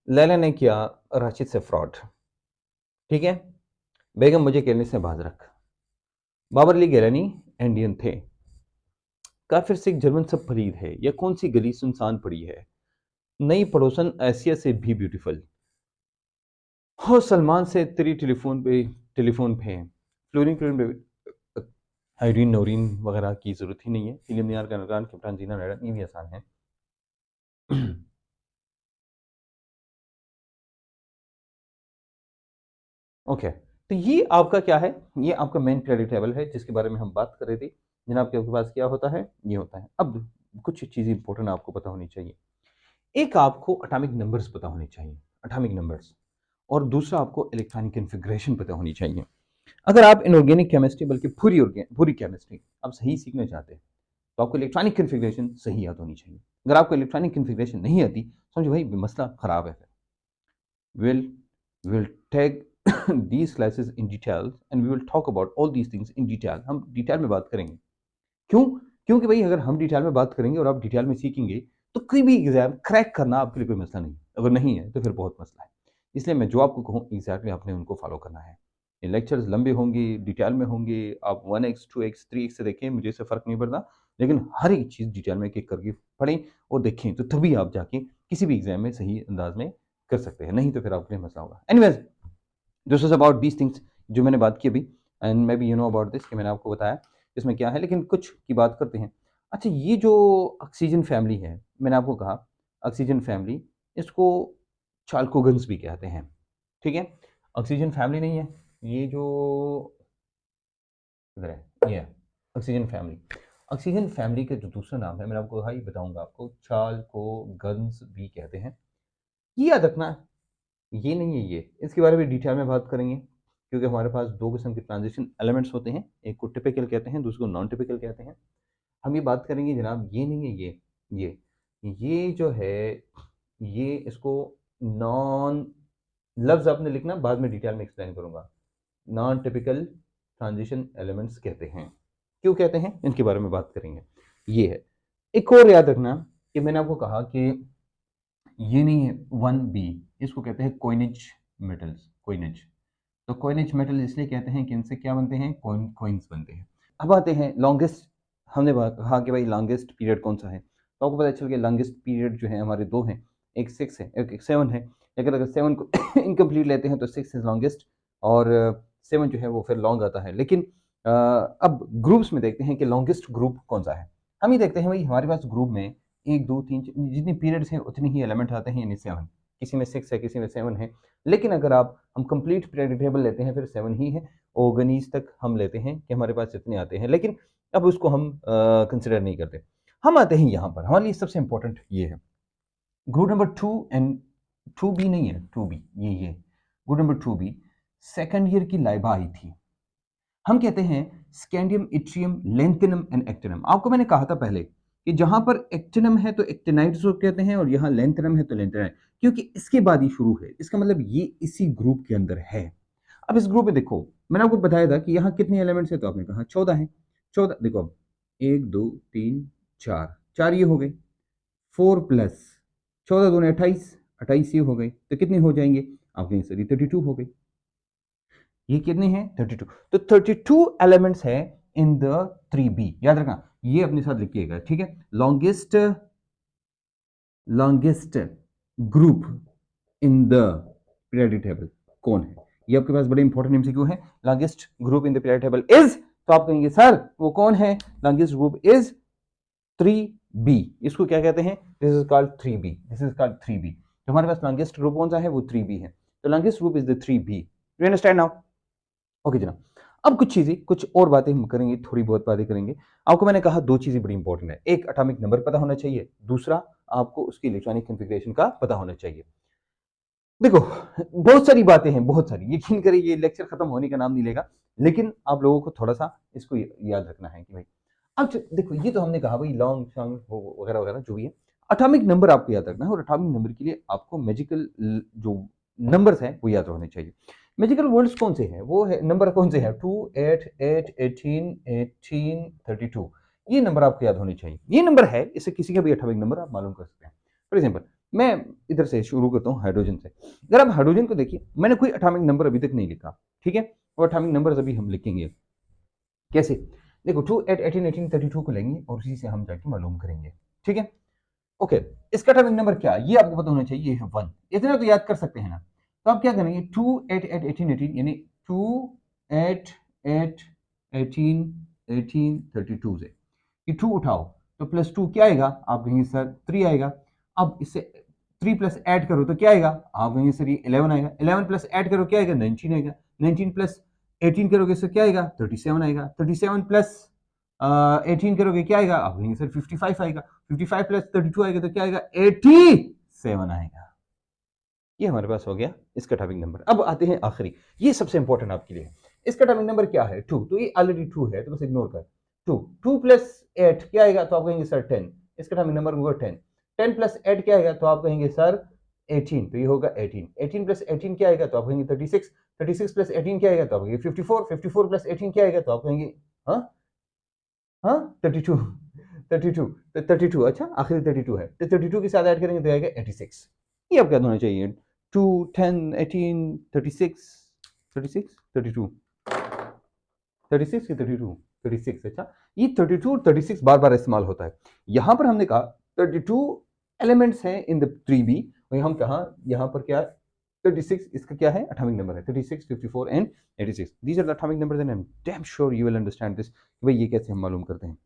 लैला ने किया राशिद से फ्रॉड, ठीक है। बेगम मुझे कहने से बाज रख। बाबर अली गिलानी इंडियन थे। काफिर सिख जर्मन सब फरीद है, या कौन सी गली सुनसान पड़ी है, नई पड़ोसन एशिया से भी ब्यूटीफुल हो, सलमान से तेरी टेलीफोन पे फ्लोरिन क्लोरिन पे हाइड्रीन नोरिन वगैरह की जरूरत ही नहीं है, फिल्म नियार का नगरान कैप्टन जीना नायडा, ये भी आसान है। ओके तो ये आपका क्या है, ये आपका मेन क्रेडिट टेबल है जिसके बारे में हम बात कर रहे थे। जनाब के आपके पास क्या होता है, ये होता है। अब कुछ चीज़ें इंपॉर्टेंट आपको पता होनी चाहिए। एक आपको एटॉमिक नंबर्स पता होने चाहिए, एटॉमिक नंबर्स, और दूसरा आपको इलेक्ट्रॉनिक कन्फिग्रेशन पता होनी चाहिए। अगर आप इनऑर्गेनिक केमिस्ट्री बल्कि पूरी केमिस्ट्री आप सही सीखना चाहते हैं, तो आपको इलेक्ट्रॉनिक कन्फिग्रेशन सही याद होनी चाहिए। अगर आपको इलेक्ट्रॉनिक कन्फिग्रेशन नहीं आती, समझो भाई मसला खराब है। We'll we'll take these classes in detail and we will talk about all these things in detail। हम डिटेल में बात करेंगे। क्यों, क्योंकि भाई अगर हम डिटेल में बात करेंगे और आप डिटेल में सीखेंगे तो कोई भी एग्जाम क्रैक करना आपके लिए कोई मसला नहीं, अगर नहीं है तो फिर बहुत मसला है। इसलिए मैं जो आपको कहूँ एग्जैक्टली आपने उनको फॉलो करना है। ये लेक्चर्स लंबे होंगे, डिटेल में होंगे, आप 1x 2x 3x से देखें, मुझे इससे फ़र्क नहीं पड़ता, लेकिन हर एक चीज़ डिटेल में एक एक करके पढ़ें और देखें, तो तभी आप जाके किसी भी एग्जाम में सही अंदाज में कर सकते हैं, नहीं तो फिर आपके लिए मसला होगा। Anyways this is about these things जो मैंने बात की अभी, and may be you know about this कि मैंने आपको बताया इसमें क्या है, लेकिन कुछ की बात करते हैं। अच्छा ये जो ऑक्सीजन फैमिली है, मैंने आपको कहा ऑक्सीजन फैमिली इसको चाल्कोगन्स भी कहते हैं, ठीक है। ऑक्सीजन फैमिली नहीं है, ये जो इधर है ये ऑक्सीजन फैमिली। ऑक्सीजन फैमिली का जो दूसरा नाम है, मैं आपको ही बताऊंगा आपको, चाल्कोगन्स भी कहते हैं। ये याद रखना, ये नहीं है ये, इसके बारे में डिटेल में बात करेंगे, क्योंकि हमारे पास दो किस्म के ट्रांजिशन एलिमेंट्स होते हैं, एक को टिपिकल कहते हैं, दूसरे को नॉन टिपिकल कहते हैं। हम ये बात करेंगे जनाब, ये नहीं है ये जो है, ये इसको नॉन, लफ्ज आपने लिखना, बाद में डिटेल में एक्सप्लेन करूंगा। नॉन टिपिकल ट्रांजिशन एलिमेंट्स कहते हैं, क्यों कहते हैं इनके बारे में बात करेंगे। ये है, एक और याद रखना कि मैंने आपको कहा कि ये नहीं है 1b, इसको कहते हैं कोइनेज मेटल्स, कोइनेज। तो कोइनेज मेटल इसलिए कहते हैं कि इनसे क्या बनते हैं, कोइंस बनते हैं। अब आते हैं लॉन्गेस्ट, हमने कहा कि भाई लॉन्गेस्ट पीरियड कौन सा है, तो आपको पता चल गया लॉन्गेस्ट पीरियड जो है हमारे दो हैं, एक 6 है, एक 7 है। लेकिन अगर 7 को इनकम्प्लीट लेते हैं तो 6 इज लॉन्गेस्ट, और 7 जो है वो फिर लॉन्ग आता है। लेकिन अब ग्रुप्स में देखते हैं कि लॉन्गेस्ट ग्रुप कौन सा है। हम ये देखते हैं भाई हमारे पास ग्रुप में 1 2 3 जितनी पीरियड्स हैं उतनी ही एलिमेंट आते हैं, यानी 7, किसी में 6 है, किसी में 7 है। लेकिन अगर हम कंप्लीट पीरियड टेबल लेते हैं फिर 7 ही है, ऑर्गनीज तक हम लेते हैं कि हमारे पास इतने आते हैं, लेकिन अब उसको हम कंसिडर नहीं करते। हम आते हैं यहाँ पर, हमारे लिए सबसे इंपॉर्टेंट ये है ग्रुप नंबर 2 एंड 2b नहीं है, 2b ये group number 2b second year की लाइबा आई थी। हम कहते हैं स्कैंडियम, इट्रियम, लेंथिनम एंड एक्टिनम। आपको मैंने कहा था पहले कि जहां पर एक्टिनम है तो एक्टिनाइड्स कहते हैं, और यहाँ लेंथिनम है तो लेंथिनाइड, क्योंकि इसके बाद ही शुरू है, इसका मतलब ये इसी ग्रुप के अंदर है। अब इस ग्रुप में देखो, मैंने आपको बताया था कि यहाँ कितने एलिमेंट्स है, तो आपने कहा 14 है। 14 देखो, अब 1 2 3 4, 4 ये हो गए, 4 प्लस 14 दूनी 28, 28 ये हो गए, तो कितने हो जाएंगे, आप कहेंगे सर ये 32 हो गई। ये कितने हैं, 32। तो 32 एलिमेंट्स है इन द 3b, याद रखना, ये अपने साथ लिखिएगा, ठीक है। Longest group in the periodic table कौन है, ये आपके पास बड़े इंपॉर्टेंट एमसीक्यू है। Longest group in the periodic table is, तो आप कहेंगे सर वो कौन है, लॉन्गेस्ट ग्रुप इज 3b। इसको क्या कहते हैं, this is called 3b, this is called 3b। तो हमारे पास लॉन्गेस्ट ग्रुप कौन सा है, वो 3b है। तो longest group is the 3b, you understand now. Okay जनाब, अब कुछ चीजें, कुछ और बातें हम करेंगे, थोड़ी बहुत बातें करेंगे। आपको मैंने कहा दो चीजें बड़ी इंपॉर्टेंट है, एक एटॉमिक नंबर पता होना चाहिए, दूसरा आपको उसकी इलेक्ट्रॉनिक कॉन्फ़िगरेशन का पता होना चाहिए। देखो बहुत सारी बातें हैं, बहुत सारी, यकीन करिए ये लेक्चर खत्म होने का नाम नहीं लेगा, लेकिन आप लोगों को थोड़ा सा इसको याद रखना है कि भाई अब देखो, ये तो हमने कहा भाई लॉन्ग शॉन्ग वगैरह वगैरह जो भी है, एटॉमिक नंबर आपको याद रखना है, और एटॉमिक नंबर के लिए आपको मैजिकल जो नंबर्स हैं वो याद होने चाहिए। मैजिकल वर्ड्स कौन से हैं, वो है नंबर कौन से हैं, 2 8 8 18 18 32, ये नंबर आपको याद होने चाहिए। ये नंबर है, इससे किसी का भी एटॉमिक नंबर आप मालूम कर सकते हैं। फॉर एग्जाम्पल मैं इधर से शुरू करता हूँ हाइड्रोजन से। अगर आप हाइड्रोजन को देखिए, मैंने कोई एटॉमिक नंबर अभी तक नहीं लिखा, ठीक है, और एटॉमिक नंबर अभी हम लिखेंगे कैसे, देखो 2 8 18 18 32 को लेंगे और उसी से हम जाके मालूम करेंगे, ठीक है। ओके, इसका एटॉमिक नंबर क्या है ये आपको पता होना चाहिए, ये है 1, इतना तो याद कर सकते हैं ना। तो आप क्या करेंगे, 2 8 8 18 18 यानी 2 8 8 18 18 32 से ये 2 उठाओ तो प्लस 2 क्या आएगा, आप कहेंगे सर 3 आएगा। अब इससे 3 प्लस ऐड करो तो क्या आएगा, आप कहेंगे सर ये 11 आएगा। 11 प्लस ऐड करो क्या आएगा, 19 आएगा। 19 प्लस 18 करोगे सर क्या आएगा, 37 आएगा। 37 प्लस 18 करोगे क्या आएगा, आप कहेंगे सर 55 आएगा। 55 प्लस 32 आएगा तो क्या आएगा, 87 आएगा। ये हमारे पास हो गया इसका एटॉमिक नंबर। अब आते हैं आखिरी, ये सबसे इंपॉर्टेंट आपके लिए, इसका एटॉमिक नंबर क्या है, 2, तो ये ऑलरेडी 2 है तो बस इग्नोर कर। 2 2 प्लस 8 क्या आएगा, तो आप कहेंगे सर 10, इसका एटॉमिक नंबर होगा 10। 10 प्लस 8 क्या आएगा, तो आप कहेंगे सर 18, तो ये होगा 18। 18 प्लस 18 क्या आएगा, तो आप कहेंगे 36। 36 प्लस 18 क्या आएगा, तो आप कहेंगे 54। 54 प्लस 18 क्या आएगा, तो आप कहेंगे हाँ हाँ 32। 32 तो 32, अच्छा आखिरी 32 है, तो 32 के साथ ऐड करेंगे तो आएगा 86। ये आपका होना चाहिए, 2 10 18 36 36 32 36 की 32 36, अच्छा ये 32 और 36 बार बार इस्तेमाल होता है। यहां पर हमने कहा 32 एलिमेंट्स हैं इन द 3b, और हम कहा यहां पर क्या 36 इसका क्या है एटॉमिक नंबर है, 36 54 and 86, these are the atomic numbers and I am damn sure you will understand this कि भाई ये कैसे हम मालूम करते हैं।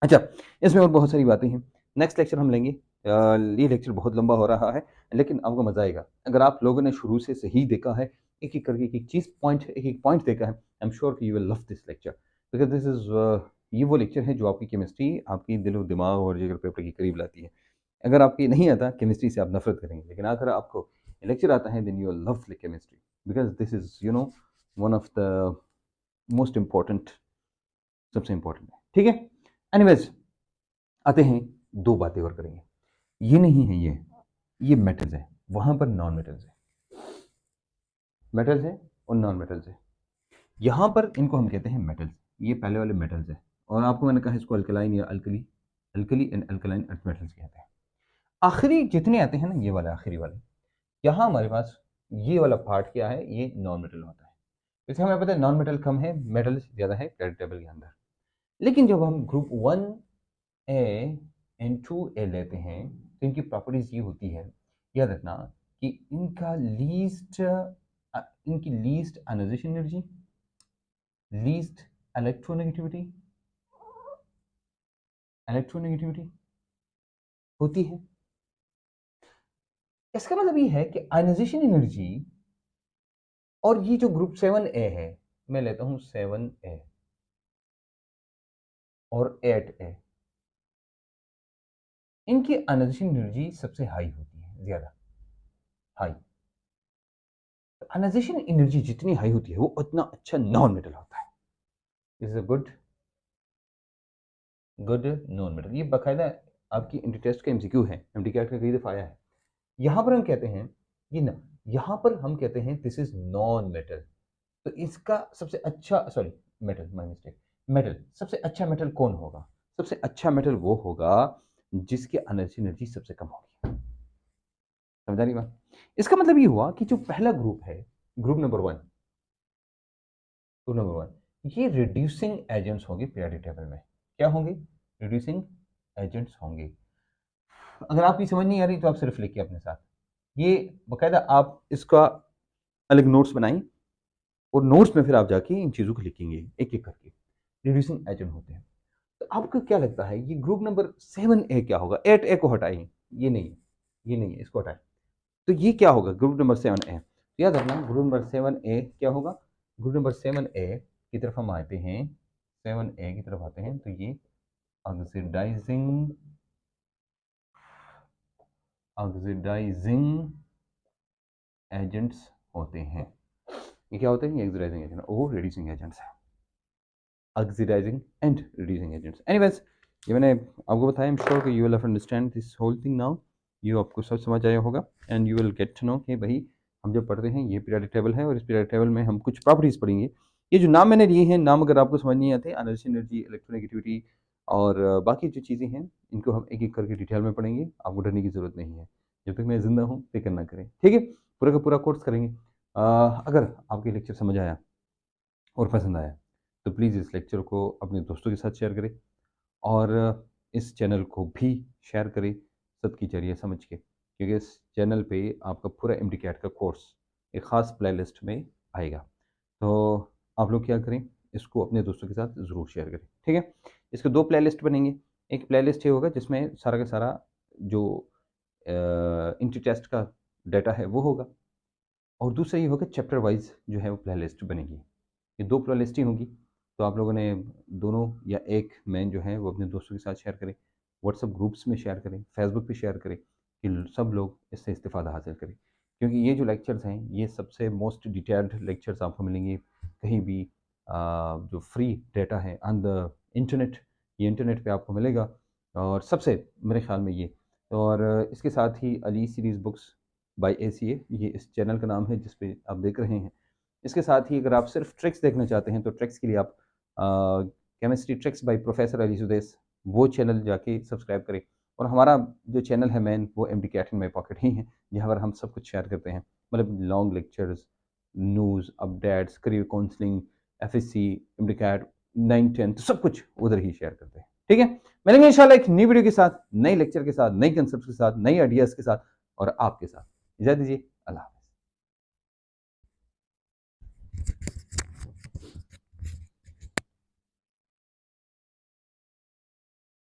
अच्छा, इसमें और बहुत सारी बातें हैं, नेक्स्ट लेक्चर हम लेंगे ये लेक्चर बहुत लंबा हो रहा है, लेकिन आपको मज़ा आएगा। अगर आप लोगों ने शुरू से सही देखा है, एक-एक करके एक-एक चीज़ पॉइंट एक-एक पॉइंट देखा है, आई एम श्योर कि you will love this lecture because this is ये वो लेक्चर है जो आपकी केमिस्ट्री, आपकी दिलो-दिमाग और जिगर पेपर के करीब लाती है। अगर आपको ये नहीं आता, केमिस्ट्री से आप नफ़रत करेंगे, लेकिन अगर आपको लेक्चर आता है, then you will love chemistry because this is one of the most important, सबसे इम्पोर्टेंट है, ठीक है? एनीवेज़ आते हैं, 2 बातें और करेंगे। ये नहीं है ये मेटल्स है, वहाँ पर नॉन मेटल्स है। मेटल्स है और नॉन मेटल्स है। यहाँ पर इनको हम कहते हैं मेटल्स, ये पहले वाले मेटल्स है और आपको मैंने कहा इसको अल्कलाइन या alkali and alkaline earth metals कहते हैं। आखिरी जितने आते हैं ना, ये वाले आखिरी वाले, यहाँ हमारे पास ये वाला पार्ट क्या है, ये नॉन मेटल होता है। जैसे हमें पता है नॉन मेटल कम है, मेटल ज़्यादा है पीरियोडिक टेबल के अंदर। लेकिन जब हम ग्रुप 1A एंड 2A लेते हैं तो इनकी प्रॉपर्टीज ये होती है, याद रखना कि इनकी least ionisation energy, least electronegativity होती है। इसका मतलब ये है कि आयोनाइजेशन एनर्जी और ये जो ग्रुप 7A है, मैं लेता हूं 7A और 8A, इनकी आयोनाइजेशन एनर्जी सबसे हाई होती है, ज्यादा हाई। आयोनाइजेशन एनर्जी जितनी हाई होती है वो उतना अच्छा नॉन मेटल होता है। This is a good non metal. ये बाकायदा आपकी एमटी टेस्ट का एमसीक्यू है, एमटी कैट का कई दफा आया है। यहाँ पर हम कहते हैं ये ना, यहाँ पर हम कहते हैं दिस इज नॉन मेटल। तो इसका सबसे अच्छा, sorry metal, my mistake, metal, सबसे अच्छा मेटल कौन होगा? सबसे अच्छा मेटल वो होगा जिसकी एनर्जी सबसे कम होगी। समझा नहीं बात? इसका मतलब ये हुआ कि जो पहला ग्रुप है, ग्रुप नंबर 1, ये रिड्यूसिंग एजेंट्स होंगे पीरियोडिक टेबल में। क्या होंगे? रिड्यूसिंग एजेंट्स होंगे। अगर आपकी समझ नहीं आ रही तो आप सिर्फ लिखिए अपने साथ, ये बाकायदा आप इसका अलग नोट्स बनाएं और नोट्स में फिर आप जाके इन चीज़ों को लिखेंगे एक एक करके। रिड्यूसिंग एजेंट होते हैं। तो आपको क्या लगता है ये ग्रुप नंबर 7A क्या होगा? 8A को हटाइए, ये नहीं है, ये नहीं है, इसको हटाएं। तो ये क्या होगा? Group number 7A। तो याद रखना ग्रुप नंबर 7A क्या होगा? ग्रुप नंबर 7A की तरफ हम आते हैं, 7A की तरफ आते हैं तो ये ऑक्सीडाइजिंग एजेंट्स होते हैं। ये क्या होते हैं? ये ऑक्सीडाइजिंग एजेंट और रिड्यूसिंग एजेंट्स है। Oxidising and reducing agents. Anyways, ये मैंने आपको बताया, आई एम श्योर कि you will understand this whole thing now. ये आपको सब समझ आया होगा and you will get to know कि भाई हम जब पढ़ते हैं ये पीरियोडिक टेबल है और इस पीरियोडिक टेबल में हम कुछ प्रॉपर्टीज पढ़ेंगे। ये जो नाम मैंने लिए हैं, नाम अगर आपको समझ नहीं आते, एनर्जी, इलेक्ट्रोनेगेटिविटी और बाकी जो चीज़ें हैं, इनको हम एक एक करके डिटेल में पढ़ेंगे। आपको डरने की ज़रूरत नहीं है, जब तक मैं ज़िंदा हूँ फिक्र ना करें, ठीक है? पूरा का पूरा कोर्स करेंगे। अगर आपके लेक्चर समझ आया और पसंद आया तो प्लीज़ इस लेक्चर को अपने दोस्तों के साथ शेयर करें और इस चैनल को भी शेयर करें सबकी जरिए समझ के, क्योंकि इस चैनल पे आपका पूरा एमडी कैट का कोर्स एक ख़ास प्लेलिस्ट में आएगा। तो आप लोग क्या करें, इसको अपने दोस्तों के साथ ज़रूर शेयर करें, ठीक है? इसके 2 प्लेलिस्ट बनेंगे। एक प्लेलिस्ट ये होगा जिसमें सारा का सारा जो एमटी टेस्ट का डाटा है वो होगा और दूसरा ये होगा चैप्टर वाइज जो है वो प्लेलिस्ट बनेगी। ये 2 प्लेलिस्ट ही होंगी। तो आप लोगों ने दोनों या एक मेन जो है वो अपने दोस्तों के साथ शेयर करें, व्हाट्सएप ग्रुप्स में शेयर करें, फेसबुक पे शेयर करें कि सब लोग इससे इस्तेफ़ादा हासिल करें। क्योंकि ये जो लेक्चर्स हैं ये सबसे मोस्ट डिटेल्ड लेक्चर्स आपको मिलेंगे कहीं भी, जो फ्री डाटा है ऑन द इंटरनेट, ये इंटरनेट पे आपको मिलेगा और सबसे मेरे ख़्याल में ये। और इसके साथ ही Ali series books by ACA, ये इस चैनल का नाम है जिस पे आप देख रहे हैं। इसके साथ ही अगर आप सिर्फ ट्रिक्स देखना चाहते हैं तो ट्रिक्स के लिए आप chemistry tricks by professor Ali सुदेस, वो चैनल जाके सब्सक्राइब करें। और हमारा जो चैनल है मेन, वो MDCAT in my pocket ही है, जहाँ पर हम सब कुछ शेयर करते हैं, मतलब long lectures, news, updates, career counselling, FSC, MDCAT 9-10 सब कुछ उधर ही शेयर करते हैं, ठीक है? मिलेंगे इंशाल्लाह एक नई वीडियो के साथ, नए लेक्चर के साथ, नई कंसेप्ट के साथ, नई आइडियाज़ के साथ और आपके साथ। इजाज़त दीजिए, अल्लाह।